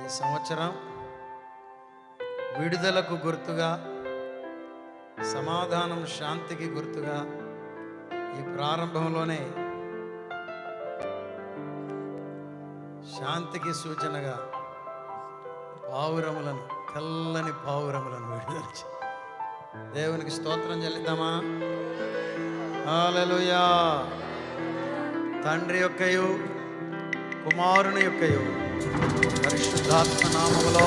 ఈ సంవత్సరం విడుదలకు గుర్తుగా, సమాధానం శాంతికి గుర్తుగా ఈ ప్రారంభంలోనే శాంతికి సూచనగా పావురములను, తెల్లని పావురములను విడుదల దేవునికి స్తోత్రం చెల్లిద్దామా? హల్లెలూయా. తండ్రి యొక్కయు కుమారుని యొక్కయు పరిశుద్ధాత్మ నామములో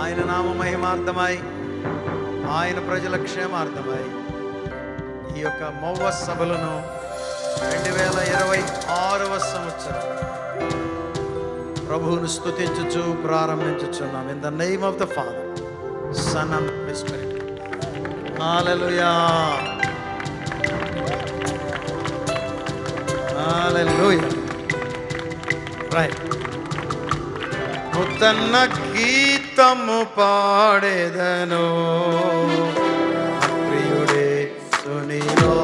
ఆయన నామ మహిమార్థమై, ఆయన ప్రజల క్షేమార్థమై ఈ యొక్క మౌవ సభలను 2026వ సంవత్సరం ప్రభువును స్తుతించుచు ప్రారంభించుచున్నాం. In the name of the Father, Son and Holy Spirit. Hallelujah, hallelujah. Right. నూతన గీతము పాడేదను ప్రియుడే సునిలో,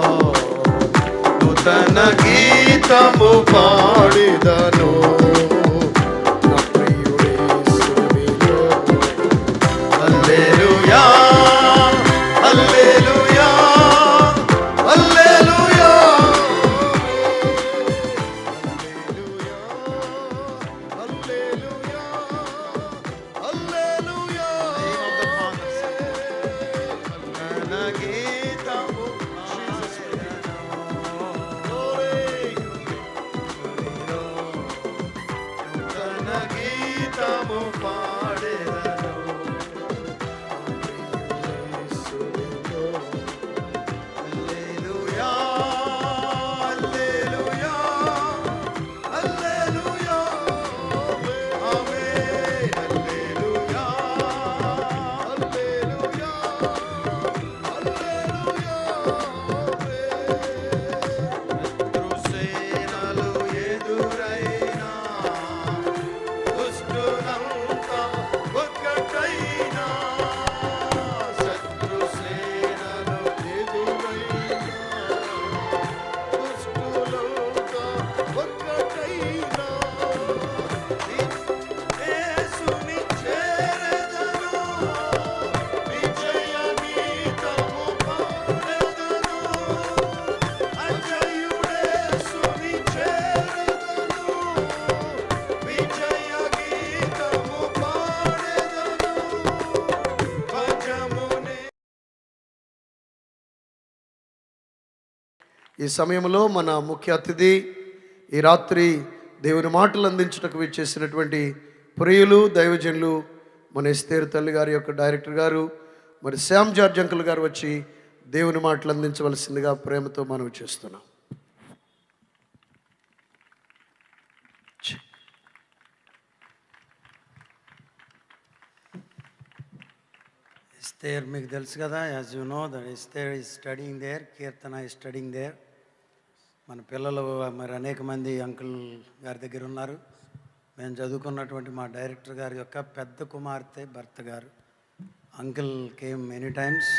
నూతన గీతము పాడేదను ప్రియుడే సునిలో. హల్లెలూయా, హల్లెలూయా, హల్లెలూయా. ఈ సమయంలో మన ముఖ్య అతిథి, ఈ రాత్రి దేవుని మాటలు అందించుటకు విచ్చేసినటువంటి ప్రియులు, దైవజనులు, మన ఎస్తేరు తల్లి గారి యొక్క డైరెక్టర్ గారు, మరి శ్యామ్ జార్జ్ అంకుల్ గారు వచ్చి దేవుని మాటలు అందించవలసిందిగా ప్రేమతో మనవి చేస్తున్నాం. ఎస్తేర్ మీకు తెలుసు కదా, as you know that Esther is studying there, Keerthana is studying there. మన పిల్లలు మరి అనేక మంది అంకుల్ గారి దగ్గర ఉన్నారు. మేము చదువుకున్నటువంటి మా డైరెక్టర్ గారి యొక్క పెద్ద కుమార్తె భర్త గారు. Uncle came many times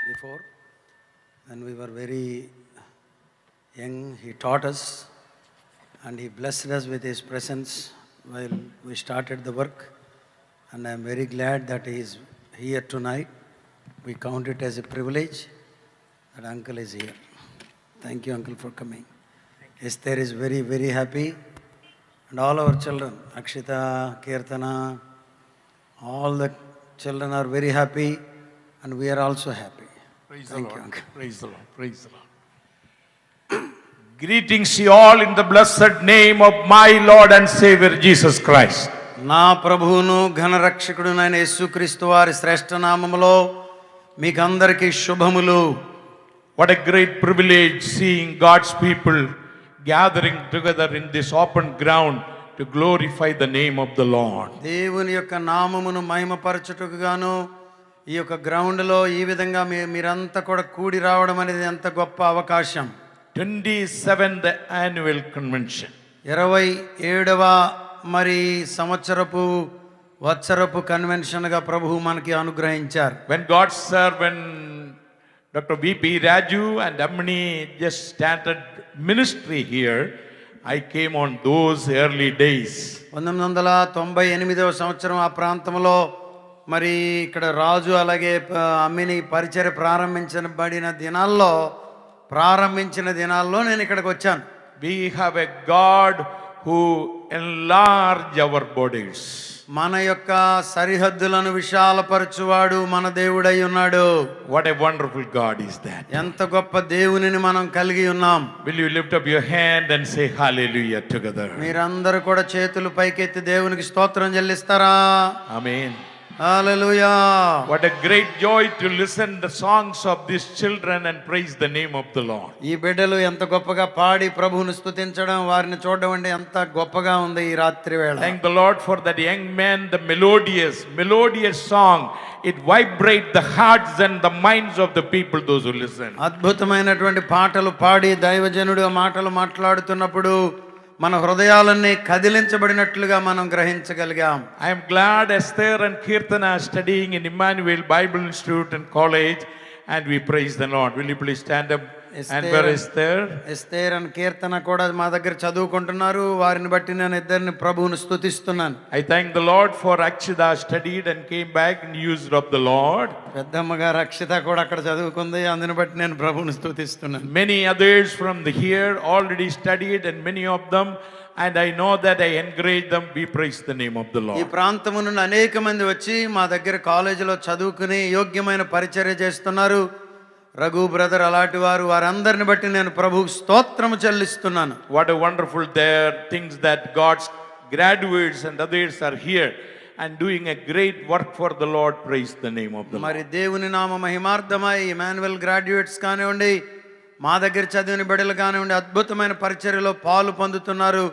before when we were very young. He taught us and he blessed us with his presence while we started the work, and I am very glad that he is here tonight. We count it as a privilege that uncle is here. Thank you, uncle, for coming. Esther is very, very happy, and all our children, Akshita, Kirtana, all the children are very happy, and we are also happy. Praise Thank the you, Lord. uncle. Praise the Lord. Praise the Lord. Greetings you all in the blessed name of my Lord and Savior Jesus Christ. నా ప్రభువును ఘనరక్షకుడునైన యేసుక్రీస్తు వారి శ్రేష్ఠ నామములో మీకందరికీ శుభములు. What a great privilege seeing God's people gathering together in this open ground to glorify the name of the Lord. దేవుని యొక్క నామమును మహిమపరచుటకు గాను ఈ యొక్క గ్రౌండ్లో ఈ విధంగా మీరంతా కూడా కూడి రావడం అనేది ఎంత గొప్ప అవకాశం. 27th annual convention. 27వ మరి సంవత్సరపు వత్సరపు కన్వెన్షన్గా ప్రభువు మనకి అనుగ్రహించారు. When God's servant Dr. B.P. Raju and Amni just started ministry here, I came on those early days. 1998వ సంవత్సరం ఆ ప్రాంతంలో మరి ఇక్కడ రాజు అలాగే అమ్మిని పరిచర్య ప్రారంభించిన దినాల్లో నేను ఇక్కడికి వచ్చాను. We have a God who enlarge our borders. మన యొక్క సరిహద్దులను విశాలపరచువాడు మన దేవుడై ఉన్నాడు. What a wonderful God is that. ఎంత గొప్ప దేవునిని మనం కలిగి ఉన్నాం. Will you lift up your hand and say hallelujah together? మీరందరూ కూడా చేతులు పైకెత్తి దేవునికి స్తోత్రం చెల్లిస్తారా? Amen. Hallelujah. What a great joy to listen the songs of these children and praise the name of the Lord. ఈ బిడ్డలు ఎంత గొప్పగా పాడి ప్రభువును స్తుతించడం, వారిని చూడడం అంటే ఎంత గొప్పగా ఉంది ఈ రాత్రి వేళ. Thank the Lord for that young man, the melodious song. It vibrate the hearts and the minds of the people, those who listen. అద్భుతమైనటువంటి పాటలు పాడి దైవజనుడు ఆ మాటలు మాట్లాడుతున్నప్పుడు మన హృదయాలన్నీ కదిలించబడినట్లుగా మనం గ్రహించగలిగాం. I am glad Esther and Kirtana are studying in Emmanuel Bible Institute and College, and we praise the Lord. Will you please stand up? And where is Esther? Esther and Keerthana కూడా మా దగ్గర చదువుకుంటున్నారు. వారిని బట్టి నేను ఇద్దరిని ప్రభువును స్తుతిస్తున్నాను. I thank the Lord for Akshita studied and came back and used of the Lord. పెద్దమ్మగా రక్షిత కూడా అక్కడ చదువుకుంది, అందుని బట్టి నేను ప్రభువును స్తుతిస్తున్నాను. Many others from the here already studied, and many of them, and I know that I encourage them. We praise the name of the ఈ Lord. ప్రాంతము నుండి అనేక మంది వచ్చి మా దగ్గర కాలేజీలో చదువుకుని యోగ్యమైన పరిచర్య చేస్తున్నారు. రఘు బ్రదర్ అలాంటి వారందరిని బట్టి నేను ప్రభువుకు స్తోత్రము చెల్లిస్తున్నాను. What a wonderful there things that God's graduates and others are here and doing a great work for the Lord. Praise the name of the Lord. మరి దేవుని నామ మహిమార్థమై ఇమాన్యుయల్ గ్రాడ్యుయేట్స్ కానివ్వండి, మా దగ్గర చదివిన బిడ్డలు కానివ్వండి, అద్భుతమైన పరిచర్యలో పాలు పొందుతున్నారు.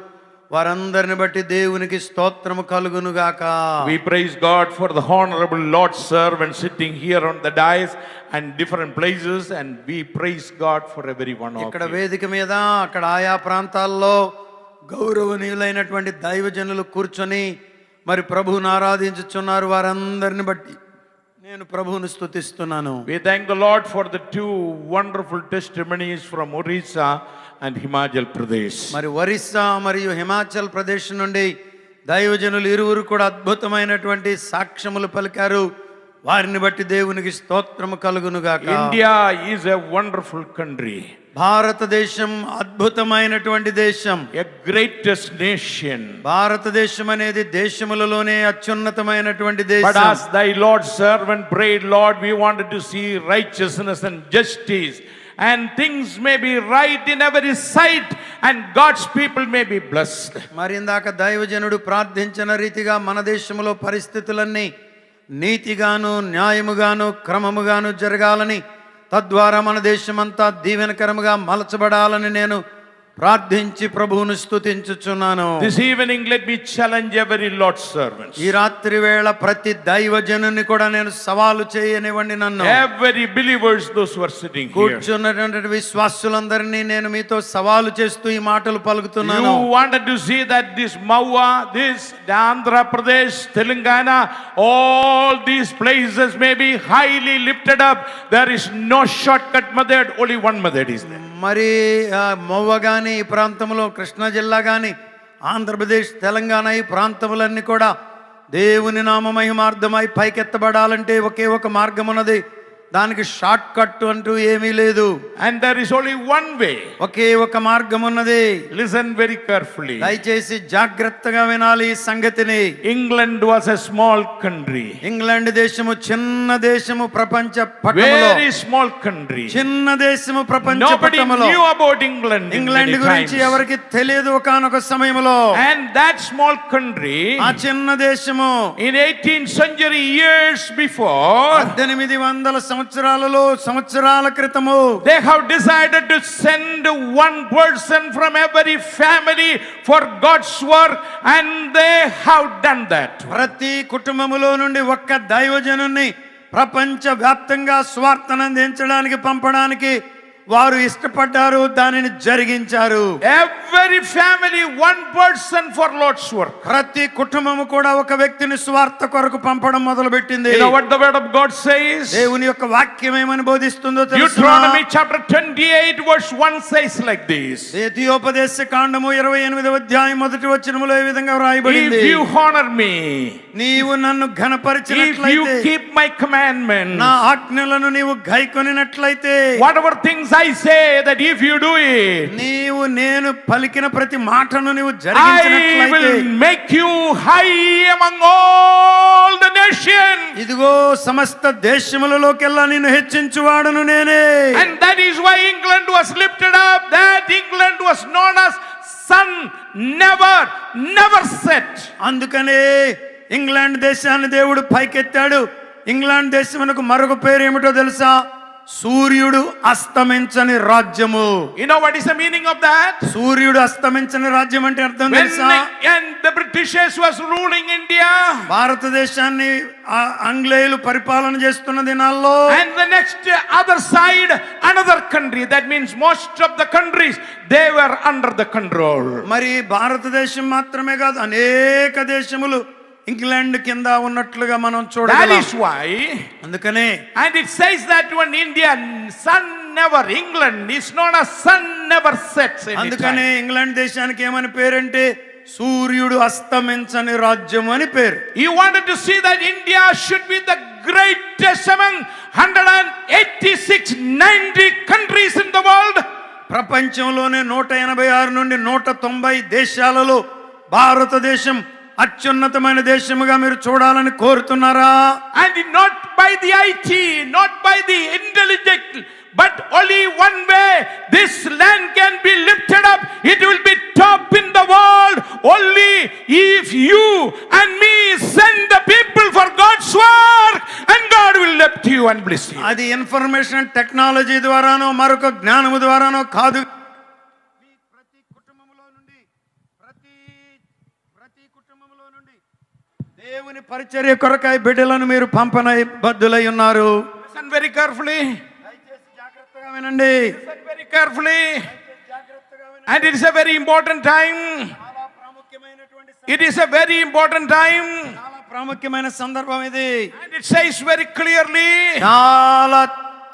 వారందరిని బట్టి దేవునికి స్తోత్రము కలుగును గాక. We praise God for the honorable Lord's servant sitting here on the dais and different places, and we praise God for every one of ఇక్కడ you. వేదిక మీద అక్కడ ఆయా ప్రాంతాల్లో గౌరవనీయులైనటువంటి దైవజనులు కూర్చొని మరి ప్రభువును ఆరాధించుచున్నారు. వారందరిని బట్టి నేను ప్రభువును స్తుతిస్తున్నాను. We thank the Lord for the two wonderful testimonies from Orissa and Himachal Pradesh. మరి ఒరిస్సా మరియు హిమాచల్ ప్రదేశ్ నుండి దైవజనులు ఇరువురు కూడా అద్భుతమైనటువంటి సాక్ష్యములు పలికారు. వారిని బట్టి దేవునికి స్తోత్రము కలుగును గాక. India is a wonderful country. భారతదేశం అద్భుతమైనటువంటి దేశం. A greatest nation. భారతదేశం అనేది దేశములలోనే అత్యున్నతమైనటువంటి But దేశం. as thy Lord's servant prayed, Lord, we wanted to see righteousness and justice, and things may be right in every sight, and God's people may be blessed. మరి ఇందాక దైవజనుడు ప్రార్థించిన రీతిగా మన దేశంలో పరిస్థితులన్నీ నీతిగాను న్యాయముగాను క్రమముగాను జరగాలని, తద్వారా మన దేశమంతా దీవెనకరముగా మలచబడాలని నేను ప్రార్థించి ప్రభువును స్తుతించుచున్నాను. This evening let me challenge every Lord's servant. ఈ రాత్రి వేళ ప్రతి దైవజనుని కూడా నేను సవాలు చేయనివ్వండి. నన్ను Every believers, those who are sitting here. కూర్చున్నటువంటి విశ్వాసులందరినీ నేను మీతో సవాలు చేస్తూ ఈ మాటలు పలుకుతున్నాను. You wanted to see that this Maua, this Andhra Pradesh, Telangana, all these places may be highly lifted up. There is no shortcut method, only one method is there. మరి మౌవ కానీ ఈ ప్రాంతంలో కృష్ణా జిల్లా కానీ ఆంధ్రప్రదేశ్ తెలంగాణ ఈ ప్రాంతములన్నీ కూడా దేవుని నామ మహిమార్థమై పైకెత్తబడాలంటే ఒకే ఒక మార్గం ఉన్నది. దానికి షార్ట్ కట్ అంటూ ఏమీ లేదు. And there is only one way. ఒకే ఒక మార్గం ఉన్నది. Listen very carefully. దయచేసి జాగ్రత్తగా వినాలి ఈ సంగతిని. England was a small country. England దేశము చిన్న దేశము, ప్రపంచ పటములో Very small country. చిన్న దేశము, ప్రపంచ Nobody పటములో. knew about England in England many గురించి times. ఎవరికి తెలియదు ఒకానొక సమయంలో. And that small country, ఆ చిన్న దేశము in 18th century years before, 1800 సంవత్సరాల క్రితము they have decided to send one person from every family for God's work, and they have done that. ప్రతి కుటుంబములో నుండి ఒక్క దైవజనుని ప్రపంచ వ్యాప్తంగా స్వార్థను అందించడానికి పంపడానికి వారు ఇష్టపడ్డారు, దానిని జరిగించారు. Every family, one person for Lord's work. ప్రతి కుటుంబము కూడా ఒక వ్యక్తిని సువార్త కొరకు పంపడం మొదలుపెట్టింది. You know what the word of God says? దేవుని యొక్క వాక్యం ఏమని బోధిస్తుందో తెలుసా? Deuteronomy chapter 28 verse 1 says like this. ద్వితీయోపదేశ కాండము 28వ అధ్యాయం మొదటి వచనములో ఈ విధంగా వ్రాయబడింది. If you honor me, నీవు నన్ను if ఘనపరిచినట్లయితే, you keep my commandments, నా ఆజ్ఞలను నీవు గైకొనినట్లయితే, whatever things I say, that if you do it, నీవు నేను పలికిన ప్రతి మాటను నీవు I జరిగించినట్లయితే, will make you high among all the nations. ఇదిగో సమస్త దేశములలోకెల్లా నిన్ను హెచ్చించువాడను నేనే. And that is why England was lifted up. That England was known as sun never set. అందుకనే ఇంగ్లాండ్ దేశాన్ని దేవుడు పైకెత్తాడు. ఇంగ్లాండ్ దేశమునకు మరొక పేరు ఏమిటో తెలుసా? సూర్యుడు అస్తమించని రాజ్యము. You know what is the meaning of that? సూర్యుడు అస్తమించని రాజ్యం అంటే అర్థం When తెలుసా? the Britishers was ruling India, భారతదేశాన్ని ఆంగ్లేయులు పరిపాలన చేస్తున్న దినాల్లో, and the next other side another country, that means most of the countries they were under the control. మరి భారతదేశం మాత్రమే కాదు, అనేక దేశములు ఇంగ్లాండ్ కింద ఉన్నట్లుగా మనం That చూడగలం. is why, అందుకనే and it says that when India, sun never, England is known as sun never sets అందుకనే anytime. ఇంగ్లాండ్ దేశానికి ఏమని పేరంటే సూర్యుడు అస్తమించని రాజ్యం అని పేరు. You wanted to see that India should be the greatest among 186, 90 countries in the world. ప్రపంచంలోనే 186 నుండి 190 దేశాలలో భారతదేశం అత్యున్నతమైన దేశముగా మీరు చూడాలని కోరుతున్నారా? And not by the IT, not by the intellect, but only one way this land can be lifted up. It will be top in the world only if you and me send the people for God's work, and God will lift you and bless you. అది information technology ద్వారానో మరొక జ్ఞానము ద్వారానో కాదు. ప్రతి కుటుంబంలో నుండి దేవుని పరిచర్య కొరకై బిడ్డలను మీరు పంపనై బద్దులై ఉన్నారు. Listen very carefully. దయచేసి జాగ్రత్తగా వినండి. Listen very carefully. And it is a very important time. చాలా ప్రాముఖ్యమైనటువంటి It is a very important time. చాలా ప్రాముఖ్యమైన సందర్భం ఇది. And it says very clearly, చాలా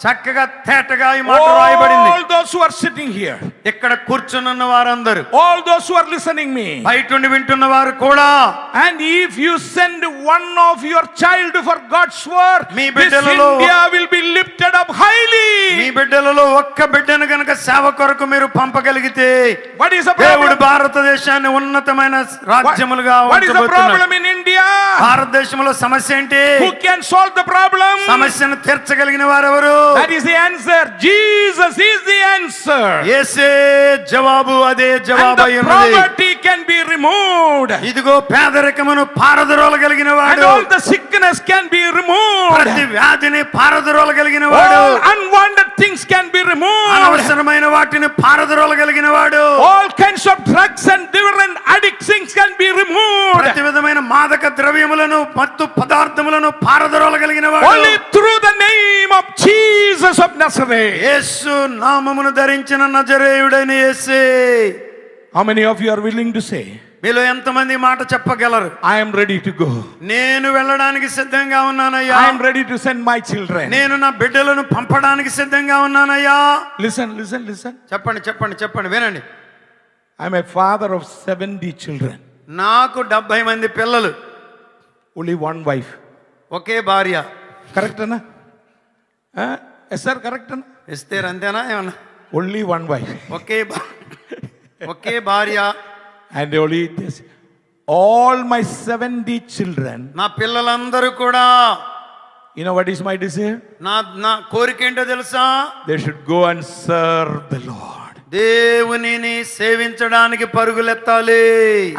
చక్కగా తేటగా ఈ మాట రాయబడింది. all those who are sitting here, ఇక్కడ కూర్చున్న వారందరూ, all those who are listening me, బయటుండి వింటున్న వారు కూడా, and if you send one of your child for God's work, me this బిడ్డలలో India will be lifted up highly. మీ బిడ్డలలో ఒక్క బిడ్డను గనుక సేవ కొరకు మీరు పంపగలిగితే, What is the దేవుడు problem? భారతదేశాన్ని ఉన్నతమైన రాజ్యములుగా What is the ఉంచబోతున్నాడు. problem in India? భారతదేశంలో సమస్య ఏంటి? Who can solve the problem? సమస్యను తీర్చగలిగిన వారెవరు? That is the answer. Jesus is the answer. యేసే జవాబు, అదే And జవాబు the అయి ఉన్నది. poverty can be removed. ఇదిగో పేదరికమును పారద్రోలగలిగిన And వాడు, all the sickness can be removed. ప్రతి వ్యాధిని పారద్రోలగలిగిన వాడు, All unwanted things can be removed. అనవసరమైన వాటిని పారద్రోలగలిగిన వాడు, All kinds of drugs and different addictions can be removed. ప్రతి విధమైన మాదక ద్రవ్యములను మత్తు పదార్థములను పారద్రోలగలిగిన వాడు, Only through the name of Jesus of Nazareth. యేసు నామమును ధరించిన నజరేయుడైన యేసే. How many of you are willing to say, మీలో ఎంతమంది ఈ మాట చెప్పగలరు? I am ready to go. నేను వెళ్ళడానికి సిద్ధంగా ఉన్నానయ్యా. I am ready to send my children. నేను నా బిడ్డలను పంపడానికి సిద్ధంగా ఉన్నానయ్యా. Listen. చెప్పండి చెప్పండి చెప్పండి వినండి. I am a father of 70 children. నాకు 70 మంది పిల్లలు, Only one wife. ఒకే భార్య. Correct, Anna? Yes, sir, correct, Anna? ఇస్తే అంతేనా ఏమన్నా? Only one wife. ఒకే భార్య. And only this. All my 70 children. నా పిల్లలందరూ కూడా, You know what is my desire? నా కోరిక ఏంటో తెలుసా? They should go and serve the Lord. దేవునిని సేవించడానికి పరుగులెత్తాలి.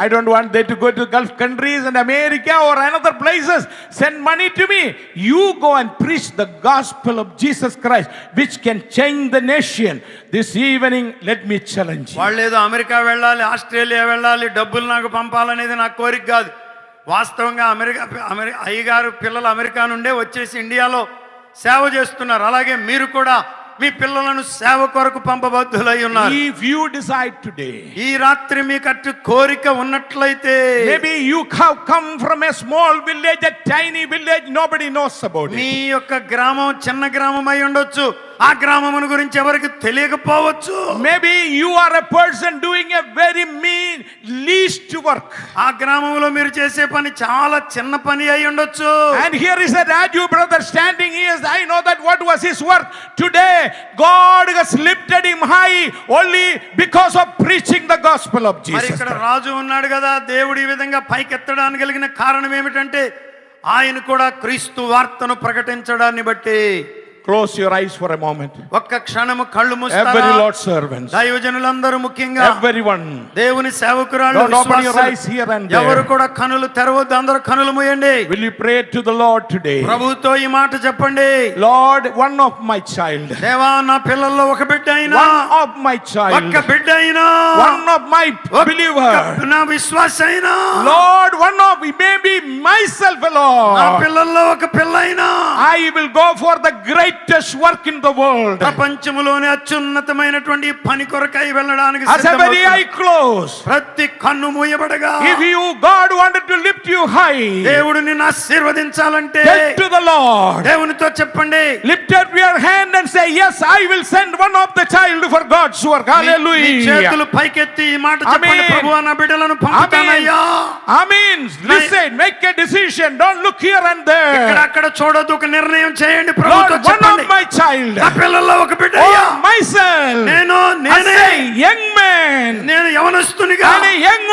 I don't want them to go to Gulf countries and America or another places. Send money to me. You go and preach the gospel of Jesus Christ, which can change the nation. This evening, let me challenge you. వాళ్ళు ఏదో America వెళ్ళాలి, Australia వెళ్ళాలి, డబ్బులు నాకు పంపాలనేది నా కోరిక కాదు. వాస్తవంగా అయ్యగారు పిల్లలు అమెరికా నుండే వచ్చేసి ఇండియాలో సేవ చేస్తున్నారు. అలాగే మీరు కూడా మీ పిల్లలను సేవ కొరకు పంపబద్ధులై ఉన్నారు. If you decide today, ఈ రాత్రి మీకు అట్టి కోరిక ఉన్నట్లయితే, maybe you have come from a small village, a tiny village, nobody knows about me it. యొక్క గ్రామం చిన్న గ్రామం అయి ఉండొచ్చు, ఆ గ్రామమును గురించి ఎవరికి తెలియకపోవచ్చు. Maybe you are a person doing a very mean, least work. ఆ గ్రామంలో మీరు చేసే పని చాలా చిన్న పని అయి ఉండొచ్చు. And here is a Raju brother standing here. I know that what was his work. Today, God has lifted him high only because of preaching the gospel of మరి Jesus ఇక్కడ Christ. రాజు ఉన్నాడు కదా, దేవుడు ఈ విధంగా పైకెత్తడానికి కలిగిన కారణం ఏమిటంటే ఆయన కూడా క్రీస్తు వార్తను ప్రకటించడాన్ని బట్టి. Close your eyes for a moment. ఒక్క క్షణము కళ్ళు మూస్తారా? Every Lord's servants, దైవజనులందరూ ముఖ్యంగా everyone, దేవుని సేవకురాళ్ళు, don't open your విశ్వాసులు eyes here and ఎవరు there. కూడా కనులు తెరవద్దు, అందరూ కనులు మూయండి. Will you pray to the Lord today? ప్రభువుతో ఈ మాట చెప్పండి. Lord, one of my child, దేవా, నా పిల్లల్లో ఒక బిడ్డ అయినా, one of my child, ఒక్క బిడ్డ అయినా, one of my believer, నా విశ్వాస అయినా, Lord, one of maybe myself నా alone, పిల్లల్లో ఒక పిల్ల అయినా, I will go for the greatest work in the world. ప్రపంచములోనే అత్యున్నతమైనటువంటి పని కొరకై వెళ్ళడానికి As every eye close, ప్రతి కన్ను మూయబడగా, if you, God wanted to lift you high, దేవుడు నిన్ను ఆశీర్వదించాలంటే tell to the Lord, దేవునితో చెప్పండి. lift up your hand and say, yes, I will send one of the child for God's work. Me Hallelujah. చేతులు పైకెత్తి ఈ మాట చెప్పండి. Amen. ప్రభువా, నా బిడ్డలను పంపుతానయ్యా. Amen. Listen, make a decision. Don't look here and ఇక్కడ there. అక్కడ చూడొద్దు, ఒక నిర్ణయం చేయండి. Lord, ప్రభుతో one చెప్పండి. of my child, నా పిల్లల్లో ఒక బిడ్డ అయ్యా. oh myself, నేనే as a young man నేను యవనస్తునిగా, and a young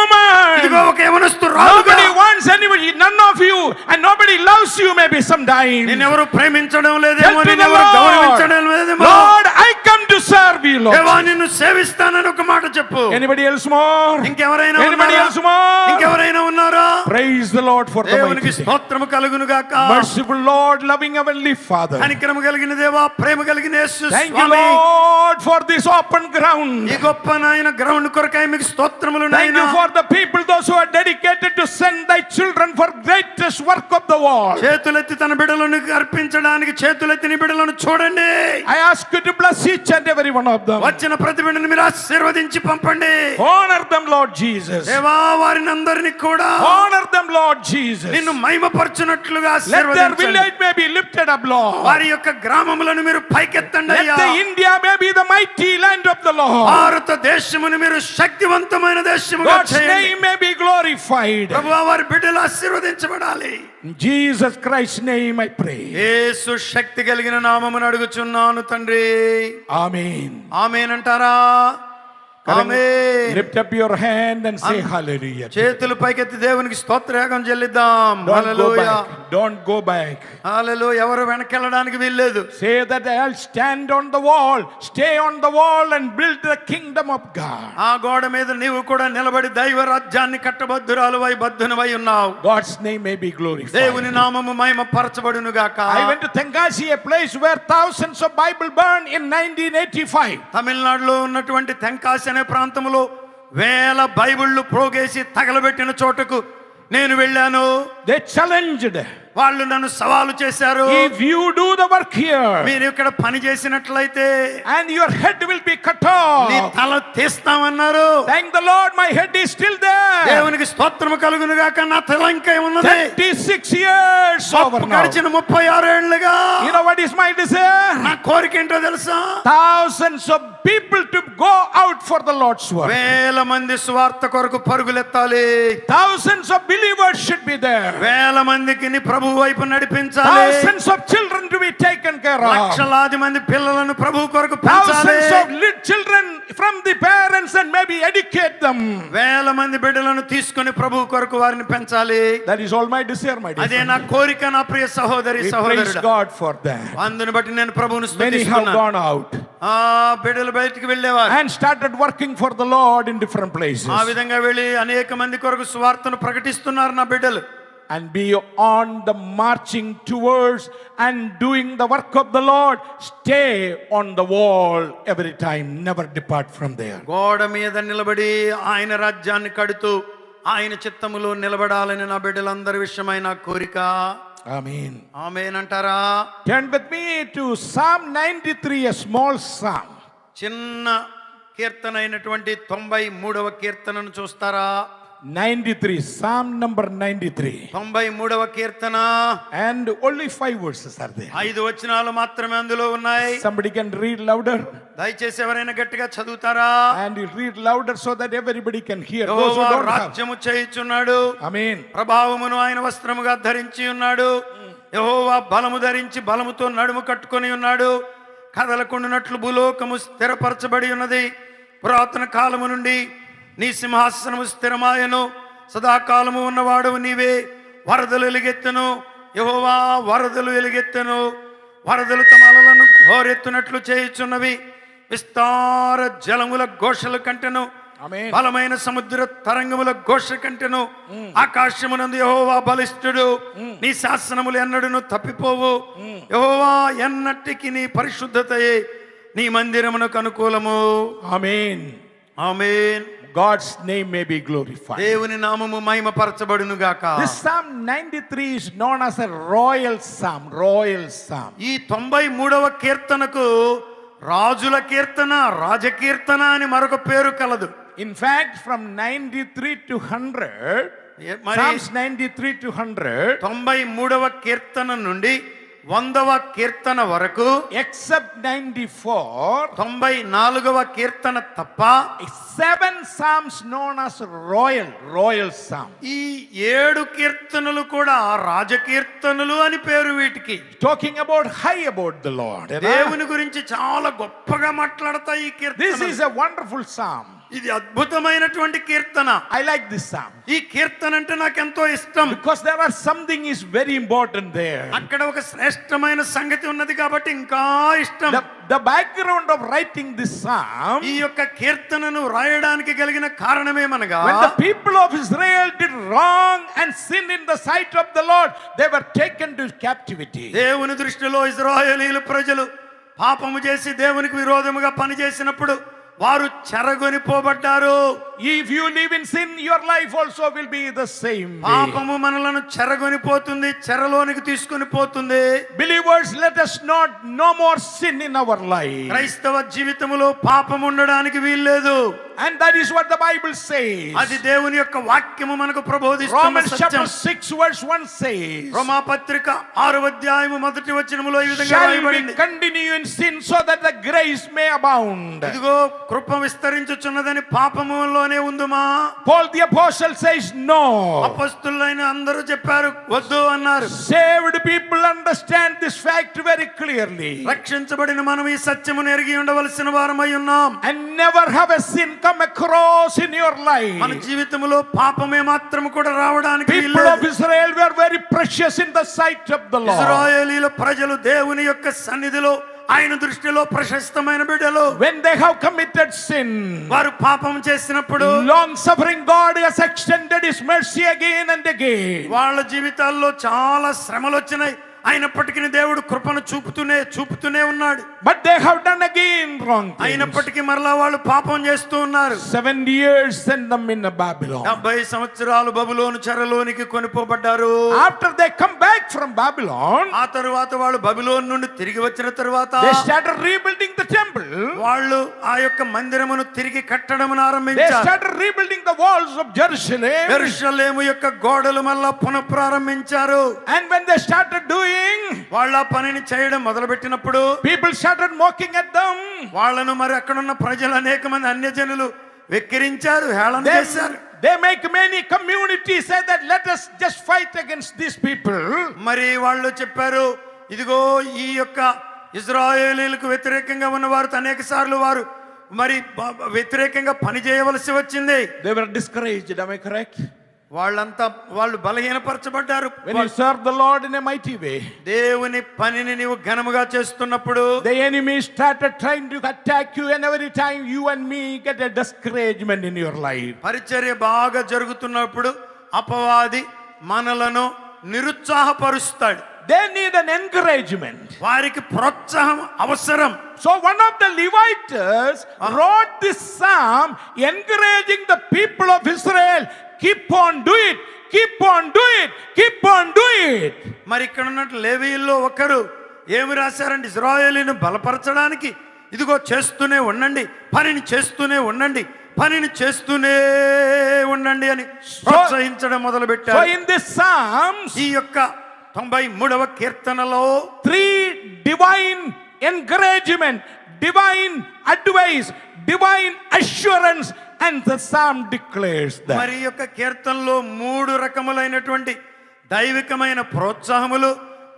ఇదిగో woman. ఒక యవనస్తు రాలుగా, Nobody wants anybody, none of you, and nobody loves you maybe sometime. నేనెవరు ప్రేమించడం Tell లేదేమో, to the నేనెవరు Lord, గౌరవించడం లేదేమో. Lord, I come to serve you, దేవా, Lord. నిన్ను సేవిస్తానని ఒక మాట చెప్పు. Anybody else more? ఇంకెవరైనా Anybody ఉన్నారా? else more? ఇంకెవరైనా ఉన్నారా? Praise the Lord for the దేవునికి mighty day. స్తోత్రము కలుగును గాక. Merciful Lord, loving heavenly Father. కనికరము కలిగిన దేవా, ప్రేమ కలిగిన యేసు Thank you, Swamy, Lord, for this open ground. ఈ గొప్ప నాయన గ్రౌండ్ కొరకై మీకు స్తోత్రములు Thank నాయనా. you for the people, those who are dedicated to send thy children for greatest work of the world. చేతులెత్తి తన బిడ్డలను అర్పించడానికి చేతులెత్తి నీ బిడ్డలను చూడండి. I ask you to bless each and every one of them. వచ్చిన ప్రతి బిడ్డను మీరు ఆశీర్వదించి పంపండి. Honor them, Lord Jesus. దేవా, వారిని అందరినీ కూడా Honor them, Lord Jesus. నిన్ను మహిమపరచునట్లుగా Let their ఆశీర్వదించండి. village may be lifted up, Lord. వారి యొక్క గ్రామములను మీరు పైకెత్తండి Let అయ్యా. the India may be the mighty land of the Lord. భారతదేశమును మీరు శక్తివంతమైన దేశముగా God's చేయండి. name may be glorified. ప్రభువా, వారి బిడ్డలు ఆశీర్వదించబడాలి. In Jesus Christ's name I pray. యేసు శక్తి కలిగిన నామమును అడుగుచున్నాను తండ్రి. Amen. ఆమేన్ అంటారా? ఆమేన్. Lift up your hand and say hallelujah. చేతులు పైకెత్తి దేవునికి స్తోత్రయాగం చెల్లిద్దాం. Don't go hallelujah. back. Don't go back. హల్లెలూయా. ఎవరు వెనకెళ్ళడానికి వీల్లేదు. Say that I'll stand on the wall, stay on the wall and build the kingdom of God. ఆ గోడ మీద నీవు కూడా నిలబడి దైవ రాజ్యాన్ని కట్టబద్దురాలువై బద్ధునవై ఉన్నావు. God's name may be glorified. దేవుని నామము మహిమ పరచబడును గాక. I went to Tenkasi, a place where thousands of Bible burned in 1985. తమిళనాడులో ఉన్నటువంటి తెంకాసి అనే ప్రాంతంలో వేల బైబిళ్ళు ప్రోగేసి తగలబెట్టిన చోటకు నేను వెళ్ళాను. They challenged. వాళ్ళు నన్ను సవాలు చేశారు. If you do the work here మీరు ఇక్కడ పని చేసినట్లయితే and your head will be cut నీ off. తల తీస్తామన్నారు. Thank the Lord, my head is still there. దేవునికి స్తోత్రము కలుగును గాక. నా తల ఇంకా ఉన్నది. 36 years over now. గడిచిన 36 ఏళ్లుగా You know what is my desire? నా కోరిక ఏంటో తెలుసా? Thousands of people to go out for the Lord's work. వేల మంది సువార్త కొరకు పరుగులెత్తాలి. Thousands of believers should be there. వేల మందికి నీ ప్రభు వైపు నడిపించాలి. Thousands of children to be taken care of. లక్షలాది మంది పిల్లలను ప్రభు కొరకు పెంచాలి. Thousands of little children from the parents and maybe educate them. వేల మంది బిడ్డలను తీసుకొని ప్రభు కొరకు వారిని పెంచాలి. That is all my desire, my dear అదే friend. నా కోరిక, నా ప్రియ సహోదరి We praise సహోదరుడా. God for that. అందుని బట్టి నేను ప్రభువును Many have స్తుతిస్తున్నాను. gone out ఆ బిడ్డలు బయటికి వెళ్ళేవారు. and started working for the Lord in different places. ఆ విధంగా వెళ్ళి అనేక మంది కొరకు సువార్తను ప్రకటిస్తున్నారు నా బిడ్డలు. And be on the marching towards and doing the work of the Lord. Stay on the wall every time. Never depart from there. గోడ మీద నిలబడి ఆయన రాజ్యాన్ని కడుతూ ఆయన చిత్తములో నిలబడాలని నా బిడ్డలందరి విషయమై నా కోరిక. Amen. ఆమేన్ అంటారా? Turn with me to Psalm 93, a small psalm. చిన్న కీర్తన అయినటువంటి 93వ కీర్తనను చూస్తారా? 93, Psalm number 93. 93వ Keerthana. And only 5 verses are there. 5 వచనాలు మాత్రమే అందులో ఉన్నాయి. Somebody can read louder. దయచేసి ఎవరైనా గట్టిగా చదువుతారా? And you read louder so that everybody can hear. Those who Jehovah don't have. రాజ్యము చేయుచున్నాడు, Amen. ప్రభావమును ఆయన వస్త్రముగా ధరించి ఉన్నాడు. యెహోవా బలము ధరించి బలముతో నడుము కట్టుకొని ఉన్నాడు. కదలకుండునట్లు భూలోకము స్థిరపరచబడి ఉన్నది. పురాతన కాలము నుండి నీ సింహాసనము స్థిరమాయను. సదాకాలము ఉన్నవాడు నీవే. వరదలు ఎలుగెత్తెను, యెహోవా వరదలు ఎలుగెత్తెను. వరదలు తమ అలలను హోరెత్తునట్లు చేయుచున్నవి. విస్తార జలముల ఘోషల కంటెను, Amen. బలమైన సముద్ర తరంగముల ఘోష కంటెను. ఆకాశమునందు యెహోవా బలిష్ఠుడు. నీ శాసనములు ఎన్నడూను తప్పిపోవు. యెహోవా ఎన్నటికి నీ పరిశుద్ధతయే నీ మందిరమునకు అనుకూలము. Amen. Amen. God's name may be glorified. దేవుని నామము మహిమపరచబడును గాక. This Psalm 93 is known as a royal psalm. Royal psalm. ఈ 93వ కీర్తనకు రాజుల కీర్తన, రాజకీర్తన అని మరొక పేరు కలదు. In fact, from 93 to 100, మరి Psalms 93 to 100, 93వ కీర్తన నుండి 100వ కీర్తన వరకు, except 94, 94వ కీర్తన తప్ప 7 psalms known as royal psalm. ఈ 7 కీర్తనలు కూడా రాజకీర్తనలు అని పేరు వీటికి. Talking about high about the Lord. దేవుని గురించి చాలా గొప్పగా మాట్లాడతాయి ఈ This Keerthana. is a wonderful psalm. ఇది అద్భుతమైనటువంటి కీర్తన. I like this psalm ఈ కీర్తన అంటే నాకు ఎంతో ఇష్టం. because there are something is very important there. అక్కడ ఒక శ్రేష్టమైన సంగతి ఉన్నది కాబట్టి ఇంకా ఇష్టం. The background of writing this psalm, ఈ యొక్క కీర్తనను రాయడానికి కలిగిన కారణమేమనగా, when the people of Israel did wrong and sin in the sight of the Lord, they were taken to captivity. దేవుని దృష్టిలో ఇశ్రాయేలీయుల ప్రజలు పాపము చేసి దేవునికి విరోధముగా పనిచేసినప్పుడు వారు చెరగొనిపోబడ్డారు. If you live in sin, your life also will be the same way. పాపము మనలను చెరగొనిపోతుంది, చెరలోనికి తీసుకొని పోతుంది. Believers, let us not no more sin in our life. క్రైస్తవ జీవితములో పాపం ఉండడానికి వీల్లేదు. And that is what the Bible says. అది దేవుని యొక్క వాక్యము మనకు ప్రబోధిస్తున్న Romans chapter సత్యం. 6 verse 1 says, రోమా పత్రిక 6వ అధ్యాయము 1వ వచనములో ఈ విధంగా shall we రాయబడింది. continue in sin so that the grace may abound? ఇదిగో కృప విస్తరించుచున్నదని పాపములోనే ఉందుమా? Paul the apostle says no. అపొస్తలులైన అందరూ చెప్పారు వద్దు అన్నారు. Saved people understand this fact very clearly. రక్షించబడిన మనం ఈ సత్యమును ఎరిగి ఉండవలసిన వారమై ఉన్నాం. And never have a sin come across in your life. మన జీవితములో పాపమే మాత్రం కూడా రావడానికి People of Israel were very precious in the sight of the Lord. ఇశ్రాయేలీయుల ప్రజలు దేవుని యొక్క సన్నిధిలో ఆయన దృష్టిలో ప్రశస్తమైన బిడ్డలు. When they have committed sin, వారు పాపం చేసినప్పుడు long suffering God has extended his mercy again and again. వాళ్ళ జీవితాల్లో చాలా శ్రమలు వచ్చినాయి. అయినప్పటికీ దేవుడు కృపను చూపుతూనే ఉన్నాడు. But they have done again wrong things. అయినప్పటికీ మరలా వాళ్ళు పాపం చేస్తూ ఉన్నారు. 70 years sent them in Babylon. 70 సంవత్సరాలు బబులోను చెరలోనికి కొనిపోబడ్డారు. After they come back from Babylon, ఆ తరువాత వాళ్ళు బబులోను నుండి తిరిగి వచ్చిన తరువాత they started rebuilding the temple. వాళ్ళు ఆ యొక్క మందిరమును తిరిగి కట్టడమును They ఆరంభించారు. started rebuilding the walls of Jerusalem. యెరూషలేము యొక్క గోడలు మళ్ళా పునఃప్రారంభించారు. And when they started doing, వాళ్ళ ఆ పనిని చేయడం మొదలుపెట్టినప్పుడు people started mocking at them. వాళ్ళను మరి అక్కడున్న ప్రజలు అనేక మంది అన్యజనులు వెక్కిరించారు, హేళన చేశారు. They make many communities say that let us just fight against these people. మరి వాళ్ళు చెప్పారు, ఇదిగో ఈ యొక్క ఇశ్రాయేలీయులకు వ్యతిరేకంగా ఉన్నవారు అనేక సార్లు వారు మరి వ్యతిరేకంగా పని చేయవలసి వచ్చింది. They were discouraged, am I correct? వాళ్ళు బలహీనపరచబడ్డారు. When you serve the Lord in a mighty way, దేవుని పనిని నీవు ఘనముగా చేస్తున్నప్పుడు the enemy started trying to attack you, and every time you and me get a discouragement in your life. పరిచర్య బాగా జరుగుతున్నప్పుడు అపవాది మనలను నిరుత్సాహపరుస్తాడు. They need an encouragement. వారికి ప్రోత్సాహం అవసరం. So one of the Levites wrote this psalm encouraging the people of Israel, keep on do it, keep on do it, keep on do it. మరి ఇక్కడ ఉన్నట్టు లేవీయుల్లో ఒకరు ఏమి రాశారంటే ఇశ్రాయేలును బలపరచడానికి ఇదిగో చేస్తూనే ఉండండి, పనిని చేస్తూనే ఉండండి, పనిని చేస్తూనే ఉండండి అని ప్రోత్సహించడం మొదలు So పెట్టారు. in this Psalms, ఈ యొక్క 93వ కీర్తనలో 3 divine encouragement, divine advice, divine assurance, and the psalm declares that. మరి ఈ యొక్క కీర్తనలో 3 రకములైనటువంటి దైవికమైన ప్రోత్సాహములు,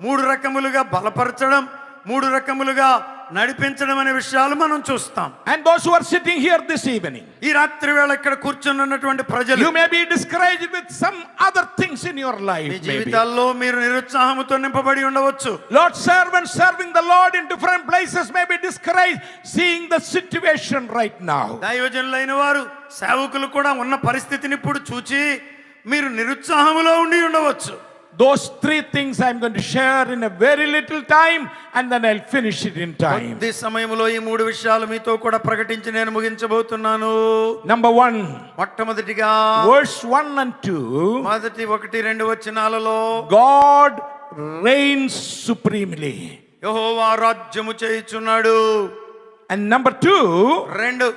3 రకములుగా బలపరచడం, 3 రకములుగా నడిపించడం అనే విషయాలు మనం చూస్తాం. And those who are sitting here this evening, ఈ రాత్రి వేళ ఇక్కడ కూర్చుని ఉన్నటువంటి ప్రజలు, you may be discouraged with some other things in your life. Me Maybe. జీవితాల్లో మీరు నిరుత్సాహంతో నింపబడి ఉండవచ్చు. Lord servants serving the Lord in different places may be discouraged seeing the situation right now. దైవజనులైన వారు సేవకులు కూడా ఉన్న పరిస్థితిని ఇప్పుడు చూచి మీరు నిరుత్సాహంలో ఉండి ఉండవచ్చు. Those 3 things I'm going to share in a very little time, and then I'll finish it in time. కొద్ది సమయంలో ఈ 3 విషయాలు మీతో కూడా ప్రకటించి నేను ముగించబోతున్నాను. Number 1, మొట్టమొదటిగా verse 1 and 2, మొదటి 1-2 వచనాలలో God reigns supremely. యెహోవా రాజ్యము చేయుచున్నాడు. And number 2, 2,